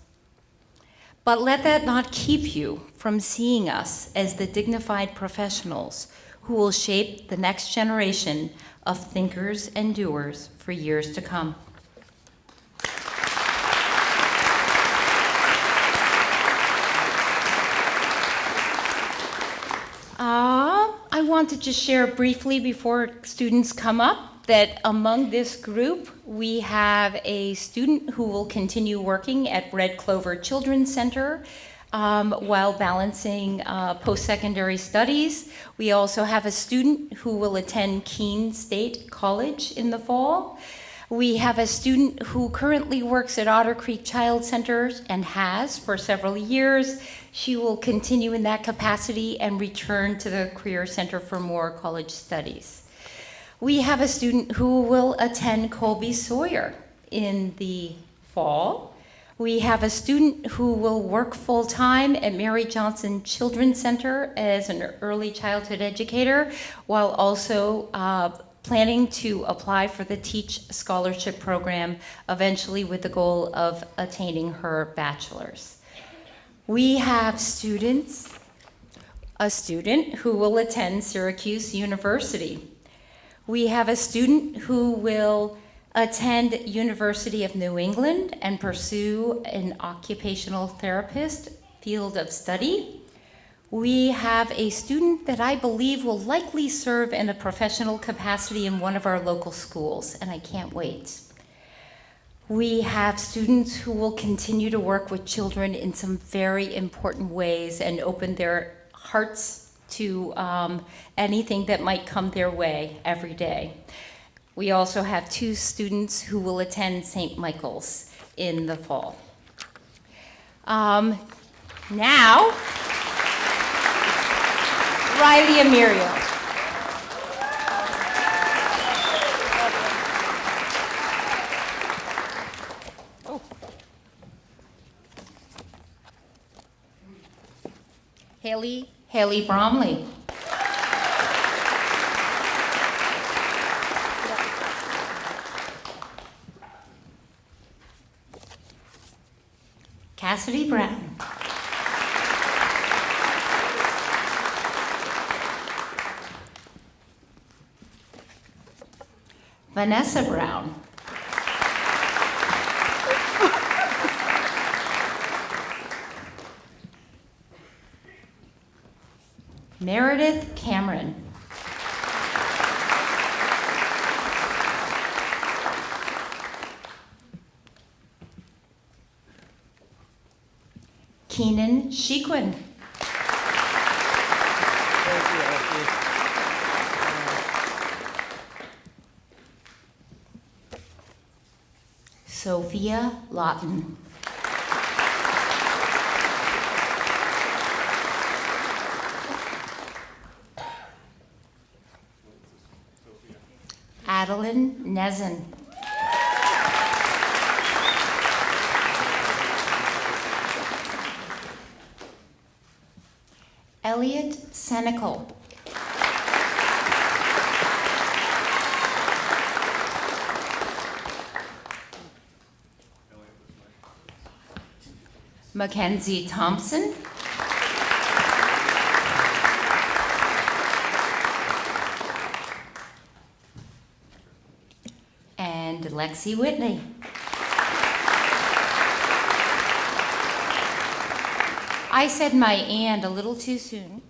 But let that not keep you from seeing us as the dignified professionals who will shape the next generation of thinkers and doers for years to come. I want to just share briefly before students come up that among this group, we have a student who will continue working at Red Clover Children's Center while balancing post-secondary studies. We also have a student who will attend Keene State College in the fall. We have a student who currently works at Otter Creek Child Center and has for several years. She will continue in that capacity and return to the Career Center for more college studies. We have a student who will attend Colby Sawyer in the fall. We have a student who will work full-time at Mary Johnson Children's Center as an early childhood educator, while also planning to apply for the Teach Scholarship Program, eventually with the goal of attaining her bachelor's. We have a student who will attend Syracuse University. We have a student who will attend University of New England and pursue an occupational therapist field of study. We have a student that I believe will likely serve in a professional capacity in one of our local schools, and I can't wait. We have students who will continue to work with children in some very important ways and open their hearts to anything that might come their way every day. We also have 2 students who will attend St. Michael's in the fall. Now, Riley Amirio. Haley Bromley. Cassidy Brown. Vanessa Brown. Meredith Cameron. Keenan Shequin. Sophia Lawton. Adeline Nezin. Elliot Senecal. Mackenzie Thompson. And Lexi Whitney. I said my and a little too soon.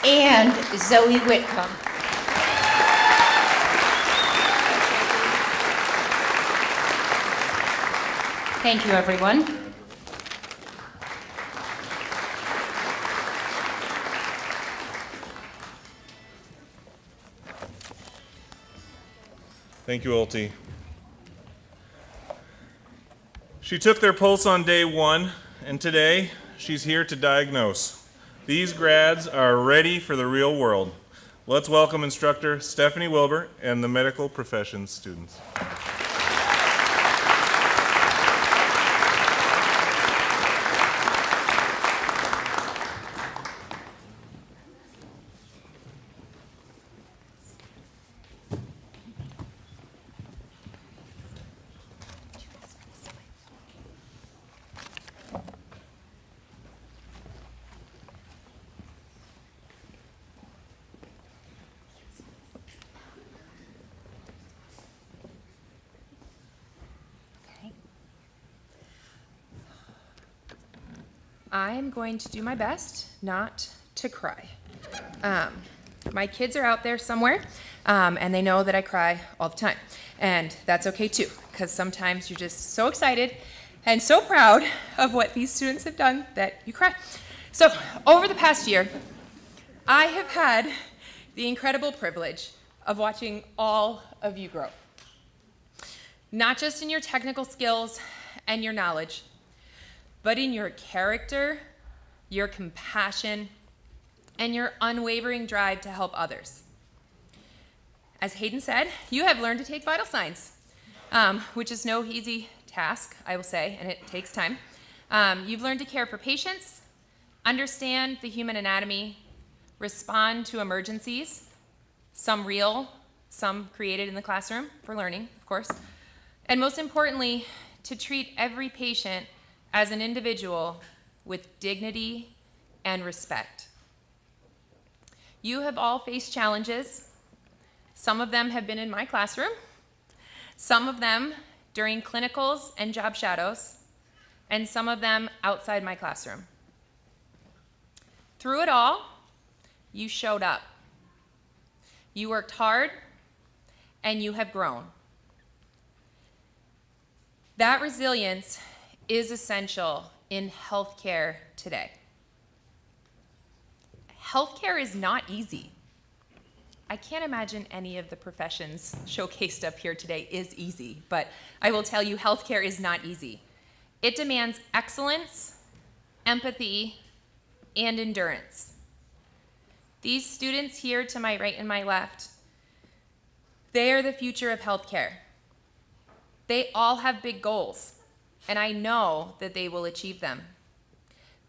And Zoe Whitcomb. Thank you, everyone. Thank you, Ulti. She took their pulse on day 1, and today she's here to diagnose. These grads are ready for the real world. Let's welcome instructor Stephanie Wilbur and the medical professions students. I'm going to do my best not to cry. My kids are out there somewhere, and they know that I cry all the time. And that's okay too, because sometimes you're just so excited and so proud of what these students have done that you cry. So over the past year, I have had the incredible privilege of watching all of you grow. Not just in your technical skills and your knowledge, but in your character, your compassion, and your unwavering drive to help others. As Hayden said, you have learned to take vital signs, which is no easy task, I will say, and it takes time. You've learned to care for patients, understand the human anatomy, respond to emergencies, some real, some created in the classroom for learning, of course, and most importantly, to treat every patient as an individual with dignity and respect. You have all faced challenges. Some of them have been in my classroom, some of them during clinicals and job shadows, and some of them outside my classroom. Through it all, you showed up. You worked hard, and you have grown. That resilience is essential in healthcare today. Healthcare is not easy. I can't imagine any of the professions showcased up here today is easy, but I will tell you healthcare is not easy. It demands excellence, empathy, and endurance. These students here to my right and my left, they are the future of healthcare. They all have big goals, and I know that they will achieve them.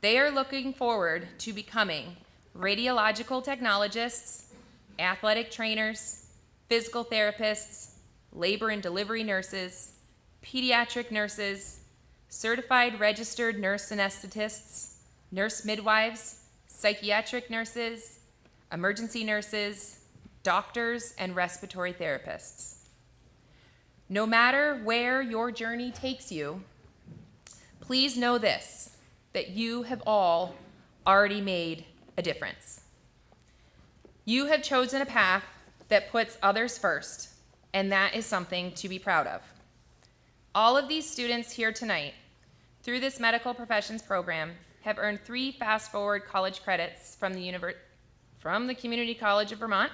They are looking forward to becoming radiological technologists, athletic trainers, physical therapists, labor and delivery nurses, pediatric nurses, certified registered nurse anesthetists, nurse midwives, psychiatric nurses, emergency nurses, doctors, and respiratory therapists. No matter where your journey takes you, please know this, that you have all already made a difference. You have chosen a path that puts others first, and that is something to be proud of. All of these students here tonight, through this medical professions program, have earned 3 fast-forward college credits from the Community College of Vermont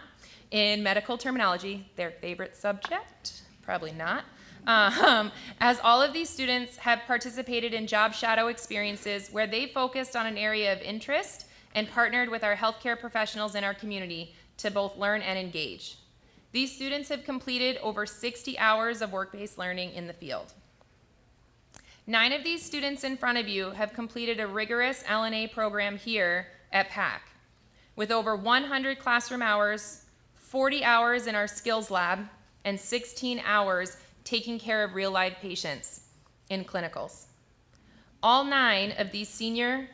in medical terminology, their favorite subject. Probably not. As all of these students have participated in job shadow experiences where they focused on an area of interest and partnered with our healthcare professionals in our community to both learn and engage. These students have completed over 60 hours of work-based learning in the field. 9 of these students in front of you have completed a rigorous LNA program here at PAC, with over 100 classroom hours, 40 hours in our skills lab, and 16 hours taking care of real live patients in clinicals. All 9 of these senior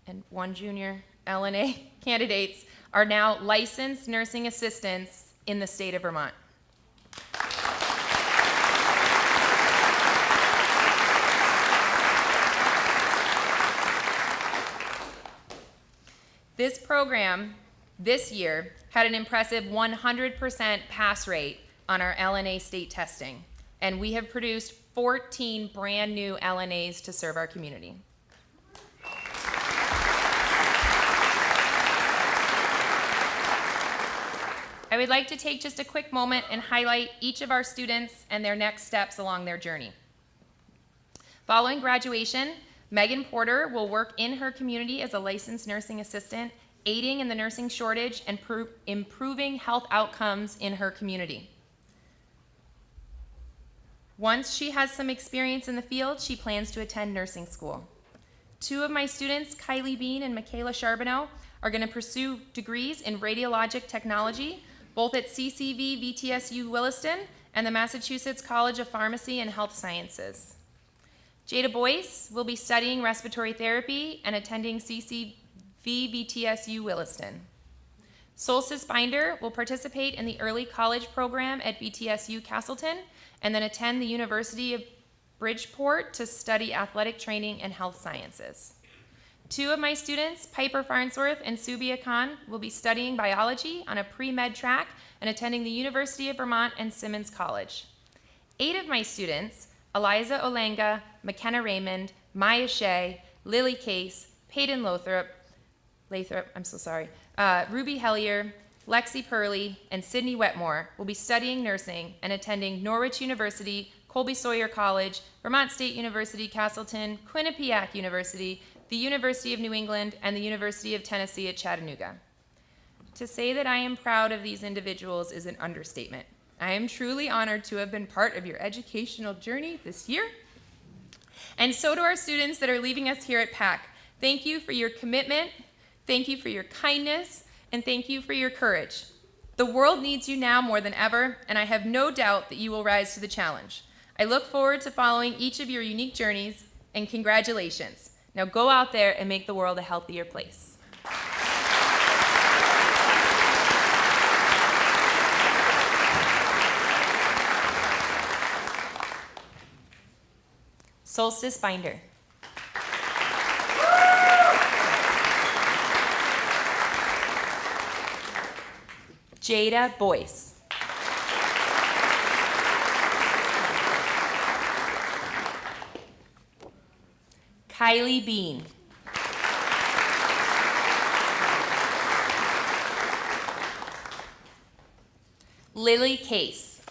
and 1 junior LNA candidates are now licensed nursing assistants in the state of Vermont. This program this year had an impressive 100% pass rate on our LNA state testing, and we have produced 14 brand new LNAs to serve our community. I would like to take just a quick moment and highlight each of our students and their next steps along their journey. Following graduation, Megan Porter will work in her community as a licensed nursing assistant, aiding in the nursing shortage and improving health outcomes in her community. Once she has some experience in the field, she plans to attend nursing school. Two of my students, Kylie Bean and Michaela Charbonneau, are going to pursue degrees in radiologic technology, both at CCV VTSU Williston and the Massachusetts College of Pharmacy and Health Sciences. Jada Boyce will be studying respiratory therapy and attending CCV VTSU Williston. Solstice Binder will participate in the early college program at VTSU Castleton and then attend the University of Bridgeport to study athletic training and health sciences. Two of my students, Piper Farnsworth and Subia Khan, will be studying biology on a pre-med track and attending the University of Vermont and Simmons College. 8 of my students, Eliza Olenga, McKenna Raymond, Maya Shea, Lily Case, Peyton Ruby Hellier, Lexi Purley, and Sydney Wetmore will be studying nursing and attending Norwich University, Colby Sawyer College, Vermont State University Castleton, Quinnipiac University, the University of New England, and the University of Tennessee at Chattanooga. To say that I am proud of these individuals is an understatement. I am truly honored to have been part of your educational journey this year. And so to our students that are leaving us here at PAC, thank you for your commitment, thank you for your kindness, and thank you for your courage. The world needs you now more than ever, and I have no doubt that you will rise to the challenge. I look forward to following each of your unique journeys, and congratulations. Now go out there and make the world a healthier place. Solstice Binder. Jada Boyce. Kylie Bean. Lily Case.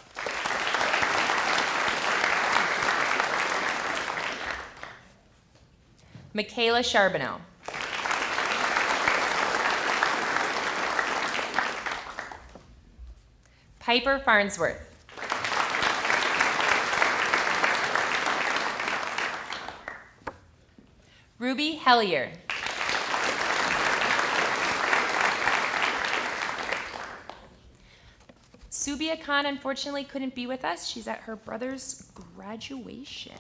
Michaela Charbonneau. Piper Farnsworth. Ruby Hellier. Subia Khan unfortunately couldn't be with us. She's at her brother's graduation.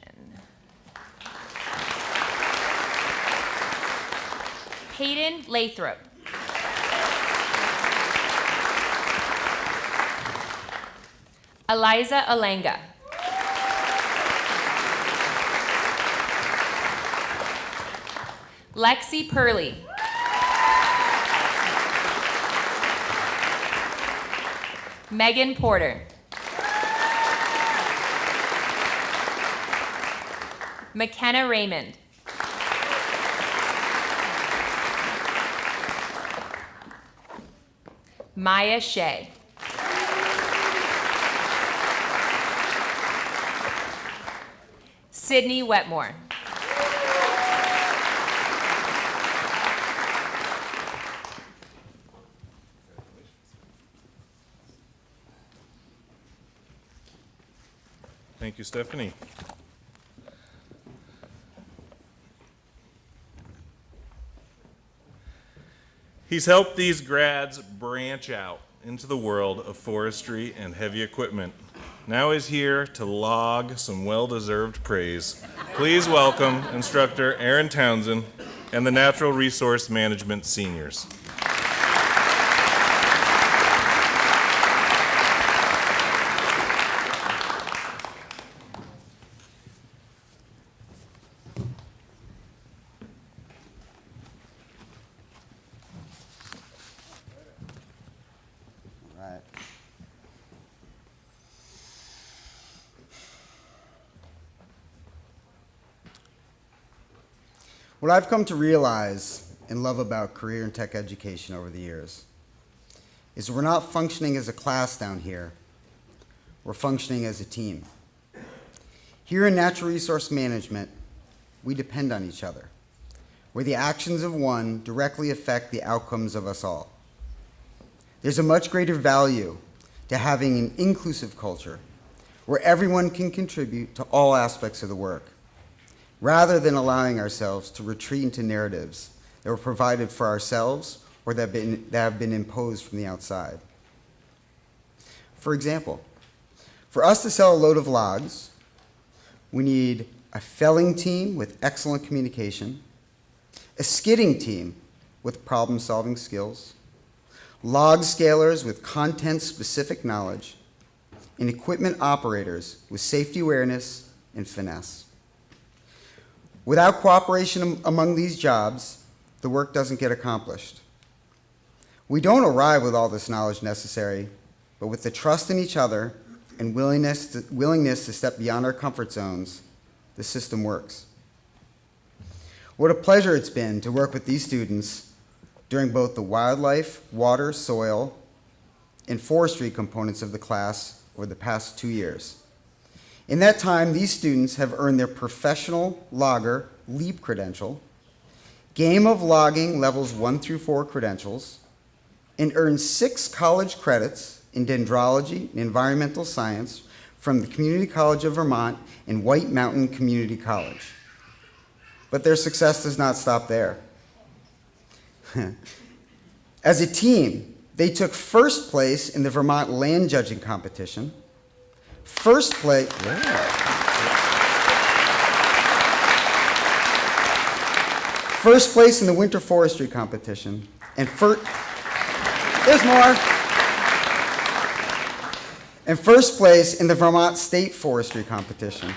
Hayden Lathrop. Eliza Olenga. Lexi Purley. Megan Porter. McKenna Raymond. Maya Shea. Sydney Wetmore. Thank you, Stephanie. He's helped these grads branch out into the world of forestry and heavy equipment. Now he's here to log some well-deserved praise. Please welcome instructor Aaron Townsend and the Natural Resource Management seniors. What I've come to realize and love about career and tech education over the years is we're not functioning as a class down here, we're functioning as a team. Here in natural resource management, we depend on each other, where the actions of one directly affect the outcomes of us all. There's a much greater value to having an inclusive culture where everyone can contribute to all aspects of the work, rather than allowing ourselves to retreat into narratives that were provided for ourselves or that have been imposed from the outside. For example, for us to sell a load of logs, we need a felling team with excellent communication, a skidding team with problem-solving skills, log scalers with content-specific knowledge, and equipment operators with safety awareness and finesse. Without cooperation among these jobs, the work doesn't get accomplished. We don't arrive with all this knowledge necessary, but with the trust in each other and willingness to step beyond our comfort zones, the system works. What a pleasure it's been to work with these students during both the wildlife, water, soil, and forestry components of the class over the past 2 years. In that time, these students have earned their professional logger LEAP credential, Game of Logging levels 1 through 4 credentials, and earned 6 college credits in dendrology and environmental science from the Community College of Vermont and White Mountain Community College. But their success does not stop there. As a team, they took first place in the Vermont land judging competition, first place in the winter forestry competition, and there's more. And first place in the Vermont State Forestry Competition.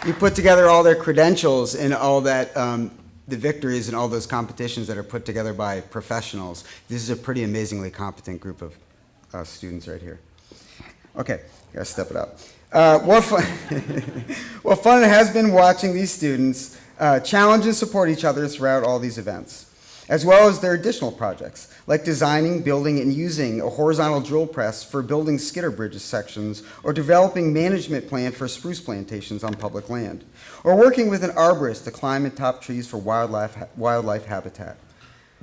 You put together all their credentials and all that, the victories and all those competitions that are put together by professionals. This is a pretty amazingly competent group of students right here. Okay, gotta step it up. What fun it has been watching these students challenge and support each other throughout all these events, as well as their additional projects, like designing, building, and using a horizontal drill press for building skidder bridges sections, or developing management plan for spruce plantations on public land, or working with an arborist to climb and top trees for wildlife habitat.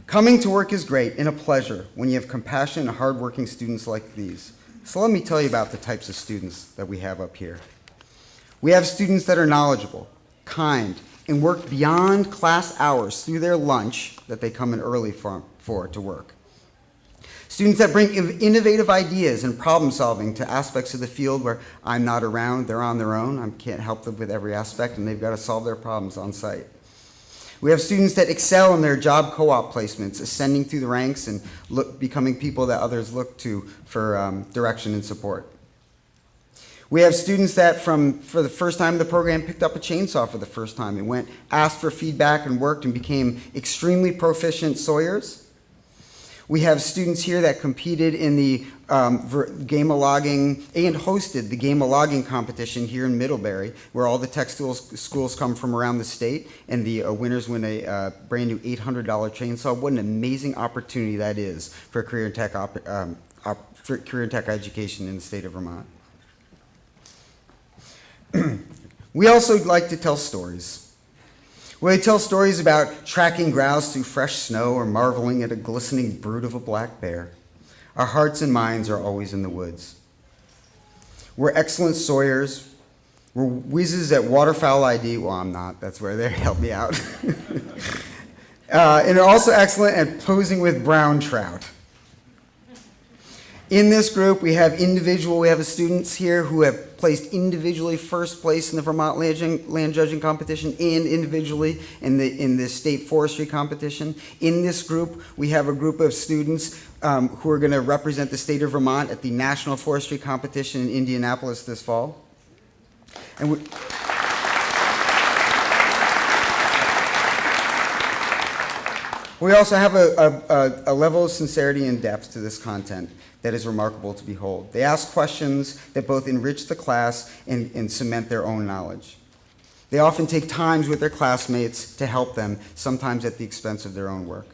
Coming to work is great and a pleasure when you have compassionate and hardworking students like these. So let me tell you about the types of students that we have up here. We have students that are knowledgeable, kind, and work beyond class hours through their lunch that they come in early for to work. Students that bring innovative ideas and problem solving to aspects of the field where I'm not around, they're on their own, I can't help them with every aspect, and they've got to solve their problems on site. We have students that excel in their job co-op placements, ascending through the ranks and becoming people that others look to for direction and support. We have students that for the first time in the program picked up a chainsaw for the first time and asked for feedback and worked and became extremely proficient sawyers. We have students here that competed in the game of logging and hosted the game of logging competition here in Middlebury, where all the textile schools come from around the state, and the winners win a brand new $800 chainsaw. What an amazing opportunity that is for career and tech education in the state of Vermont. We also like to tell stories. We tell stories about tracking grouse through fresh snow or marveling at a glistening brute of a black bear. Our hearts and minds are always in the woods. We're excellent sawyers. We're whizzes at waterfowl ID. Well, I'm not. That's where they help me out. And are also excellent at posing with brown trout. In this group, we have students here who have placed individually first place in the Vermont land judging competition and individually in the state forestry competition. In this group, we have a group of students who are going to represent the state of Vermont at the National Forestry Competition in Indianapolis this fall. And we also have a level of sincerity and depth to this content that is remarkable to behold. They ask questions that both enrich the class and cement their own knowledge. They often take times with their classmates to help them, sometimes at the expense of their own work.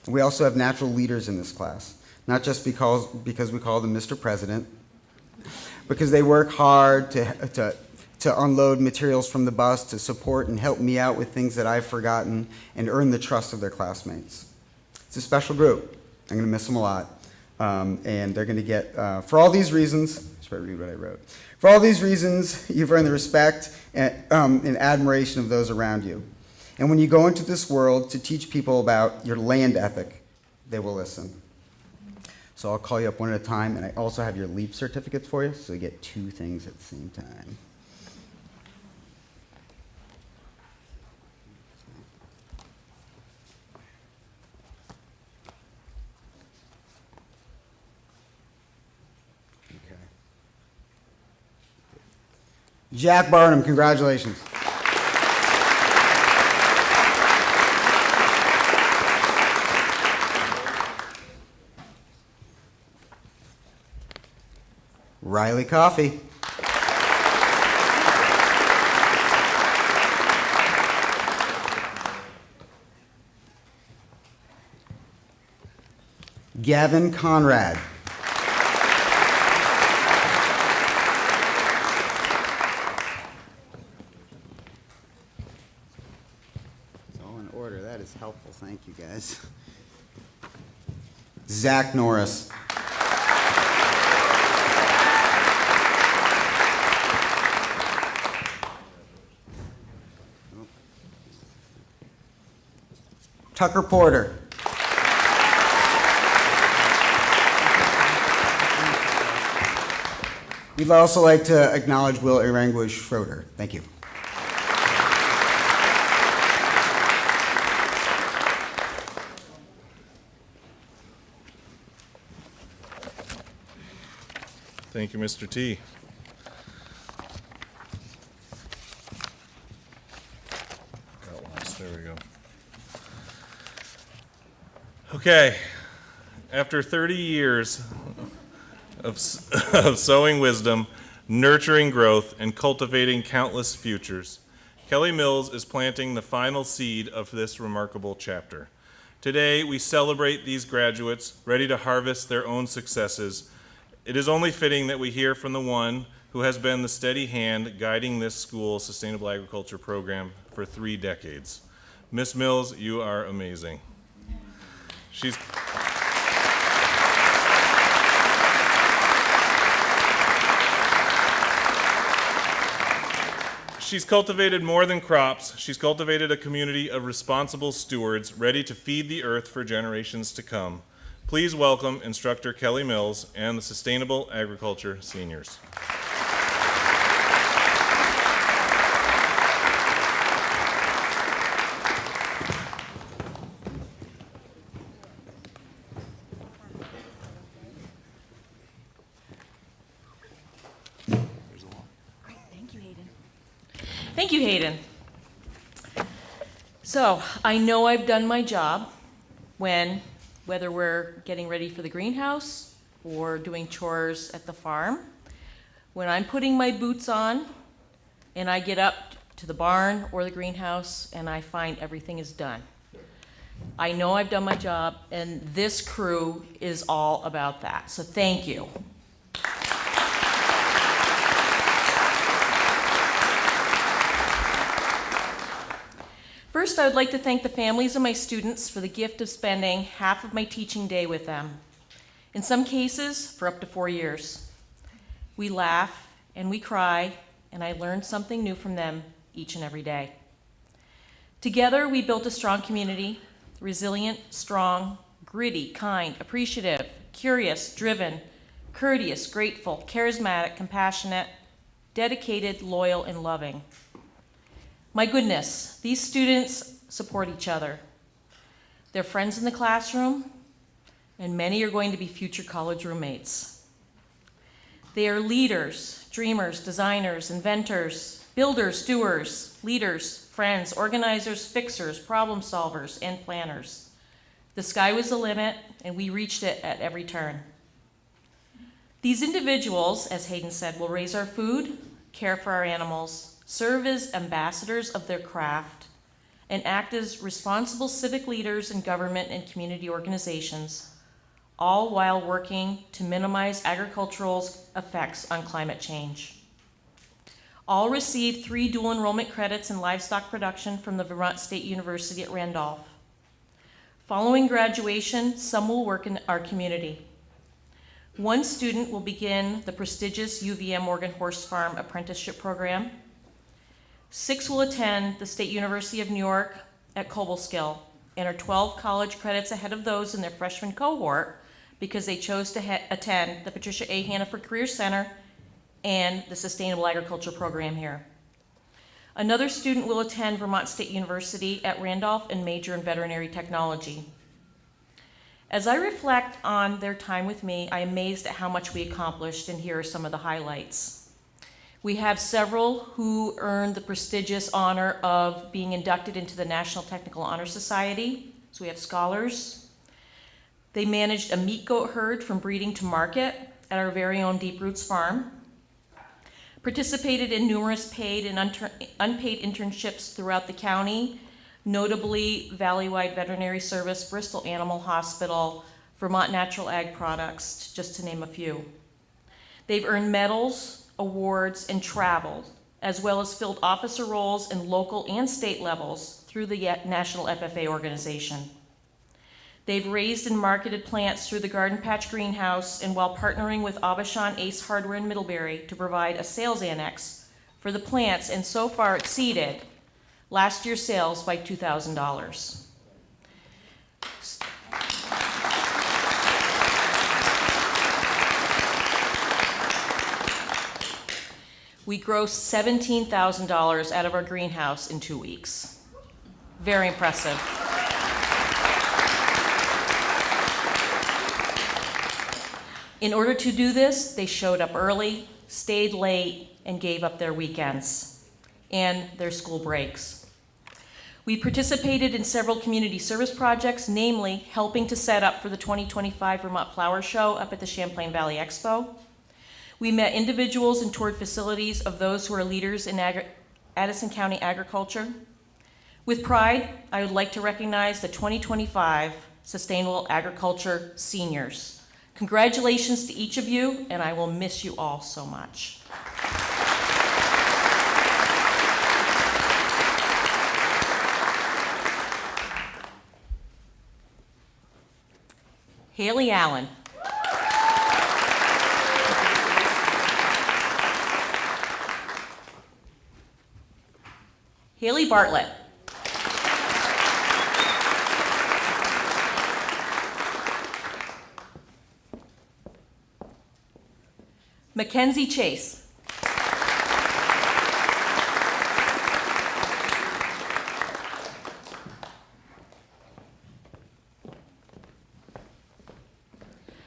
We also have natural leaders in this class, not just because we call them Mr. President, because they work hard to unload materials from the bus, to support and help me out with things that I've forgotten, and earn the trust of their classmates. It's a special group. I'm going to miss them a lot. And they're going to get, for all these reasons, should I read what I wrote? For all these reasons, you've earned the respect and admiration of those around you. And when you go into this world to teach people about your land ethic, they will listen. So I'll call you up one at a time, and I also have your LEAP certificates for you, so you get 2 things at the same time. Jack Barnum, congratulations. Riley Coffey. Gavin Conrad. Is helpful. Thank you, guys. Zach Norris. Tucker Porter. We'd also like to acknowledge Will Iranguish Schroeder. Thank you. Thank you, Mr. T. Got lost. There we go. Okay. After 30 years of sowing wisdom, nurturing growth, and cultivating countless futures, Kelly Mills is planting the final seed of this remarkable chapter. Today, we celebrate these graduates ready to harvest their own successes. It is only fitting that we hear from the one who has been the steady hand guiding this school's sustainable agriculture program for 3 decades. Miss Mills, you are amazing. She's cultivated more than crops. She's cultivated a community of responsible stewards ready to feed the earth for generations to come. Please welcome Instructor Kelly Mills and the Sustainable Agriculture Seniors. Thank you, Hayden. So, I know I've done my job whether we're getting ready for the greenhouse or doing chores at the farm, when I'm putting my boots on and I get up to the barn or the greenhouse and I find everything is done. I know I've done my job, and this crew is all about that. So thank you. First, I would like to thank the families of my students for the gift of spending half of my teaching day with them, in some cases for up to 4 years. We laugh and we cry, and I learn something new from them each and every day. Together, we built a strong community, resilient, strong, gritty, kind, appreciative, curious, driven, courteous, grateful, charismatic, compassionate, dedicated, loyal, and loving. My goodness, these students support each other. They're friends in the classroom, and many are going to be future college roommates. They are leaders, dreamers, designers, inventors, builders, doers, leaders, friends, organizers, fixers, problem solvers, and planners. The sky was the limit, and we reached it at every turn. These individuals, as Hayden said, will raise our food, care for our animals, serve as ambassadors of their craft, and act as responsible civic leaders in government and community organizations, all while working to minimize agricultural's effects on climate change. All received 3 dual enrollment credits in livestock production from the Vermont State University at Randolph. Following graduation, some will work in our community. 1 student will begin the prestigious UVM Morgan Horse Farm Apprenticeship Program. 6 will attend the State University of New York at Cobleskill and are 12 college credits ahead of those in their freshman cohort because they chose to attend the Patricia A. Hannaford Career Center and the Sustainable Agriculture program here. Another student will attend Vermont State University at Randolph and major in veterinary technology. As I reflect on their time with me, I am amazed at how much we accomplished, and here are some of the highlights. We have several who earned the prestigious honor of being inducted into the National Technical Honor Society. So we have scholars. They managed a meat goat herd from breeding to market at our very own Deep Roots Farm. Participated in numerous paid and unpaid internships throughout the county, notably Valleywide Veterinary Service, Bristol Animal Hospital, Vermont Natural Ag Products, just to name a few. They've earned medals, awards, and traveled, as well as filled officer roles in local and state levels through the National FFA organization. They've raised and marketed plants through the Garden Patch Greenhouse, and while partnering with Abashan Ace Hardware in Middlebury to provide a sales annex for the plants, and so far exceeded last year's sales by $2,000. We grossed $17,000 out of our greenhouse in 2 weeks. Very impressive. In order to do this, they showed up early, stayed late, and gave up their weekends and their school breaks. We participated in several community service projects, namely helping to set up for the 2025 Vermont Flower Show up at the Champlain Valley Expo. We met individuals and toured facilities of those who are leaders in Addison County agriculture. With pride, I would like to recognize the 2025 Sustainable Agriculture Seniors. Congratulations to each of you, and I will miss you all so much. Haley Allen. Haley Bartlett. Mackenzie Chase.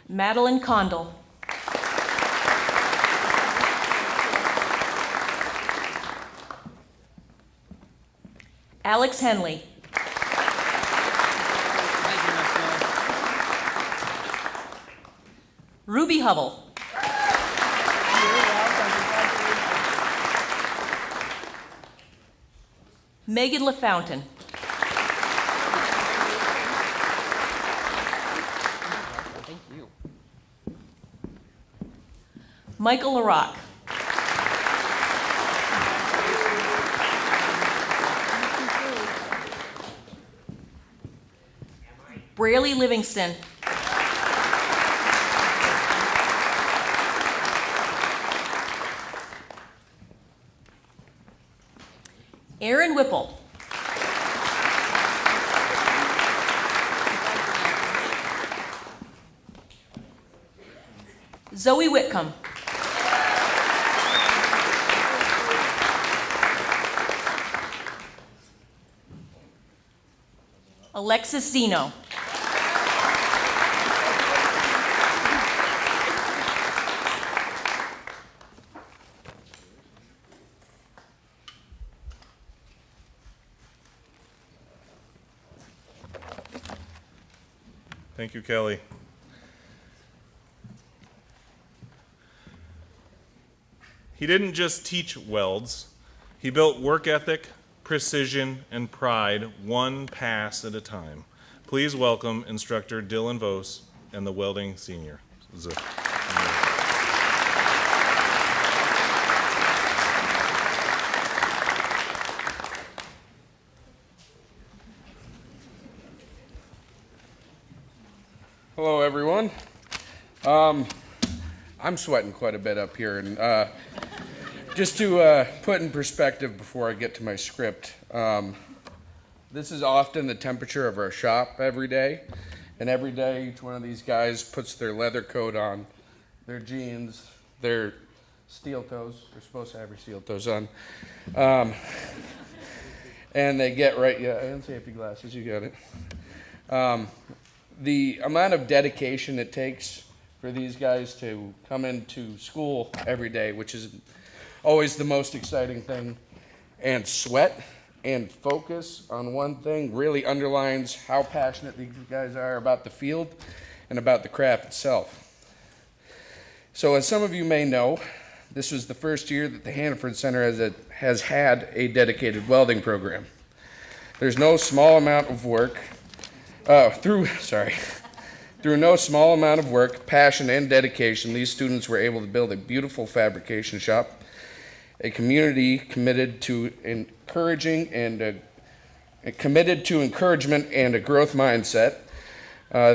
Madeline Condell. Alex Henley. Ruby Hubble. Megan LaFountain. Thank you. Michael LaRock. Braley Livingston. Aaron Whipple. Zoe Whitcomb. Alexis Zeno. Thank you, Kelly. He didn't just teach welds. He built work ethic, precision, and pride one pass at a time. Please welcome instructor Dylan Vos and the welding senior. Hello, everyone. I'm sweating quite a bit up here, and just to put in perspective before I get to my script, this is often the temperature of our shop every day, and every day each one of these guys puts their leather coat on, their jeans, their steel toes. They're supposed to have your steel toes on, and they get right. Yeah, and safety glasses. You got it. The amount of dedication it takes for these guys to come into school every day, which is always the most exciting thing, and sweat and focus on one thing really underlines how passionate these guys are about the field and about the craft itself. So as some of you may know, this was the first year that the Hannaford Center has had a dedicated welding program. There's no small amount of work Through no small amount of work, passion, and dedication, these students were able to build a beautiful fabrication shop, a community committed to encouragement and a growth mindset.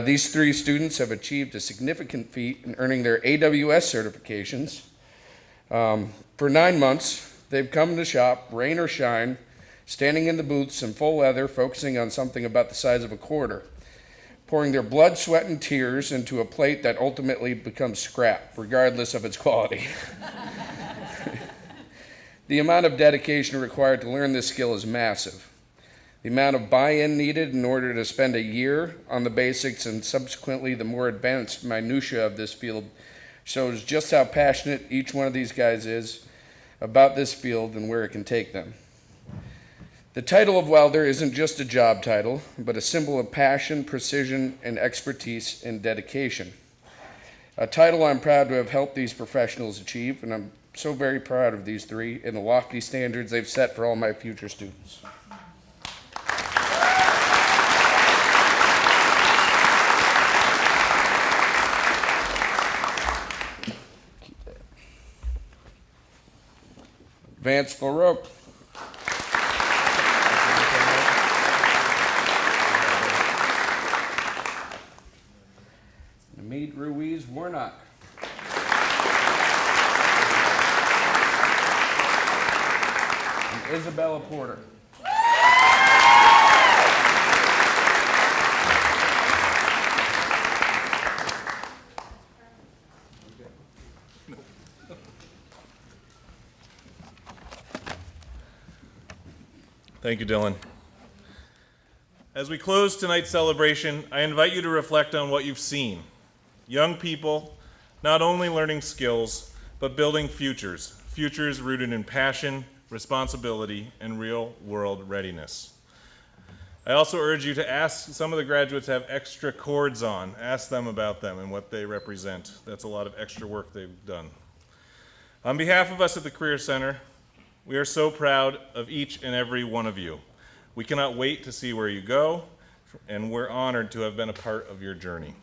These three students have achieved a significant feat in earning their AWS certifications. For 9 months, they've come to shop, rain or shine, standing in the booths in full leather, focusing on something about the size of a quarter, pouring their blood, sweat, and tears into a plate that ultimately becomes scrap, regardless of its quality. The amount of dedication required to learn this skill is massive. The amount of buy-in needed in order to spend a year on the basics and subsequently the more advanced minutiae of this field shows just how passionate each one of these guys is about this field and where it can take them. The title of welder isn't just a job title, but a symbol of passion, precision, and expertise and dedication. A title I'm proud to have helped these professionals achieve, and I'm so very proud of these three and the lofty standards they've set for all my future students. Vance LaRoque. Namid Ruiz Warnock. And Isabella Porter. Thank you, Dylan. As we close tonight's celebration, I invite you to reflect on what you've seen. Young people, not only learning skills, but building futures rooted in passion, responsibility, and real-world readiness. I also urge you to ask, some of the graduates have extra cords on. Ask them about them and what they represent. That's a lot of extra work they've done. On behalf of us at the Career Center, we are so proud of each and every one of you. We cannot wait to see where you go, and we're honored to have been a part of your journey.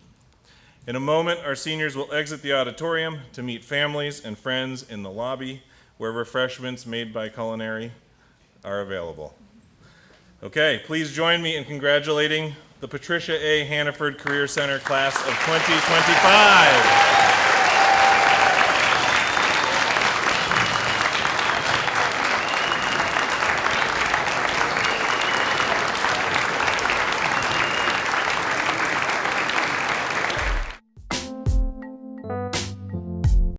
In a moment, our seniors will exit the auditorium to meet families and friends in the lobby, where refreshments made by Culinary are available. Okay, please join me in congratulating the Patricia A. Hannaford Career Center class of 2025.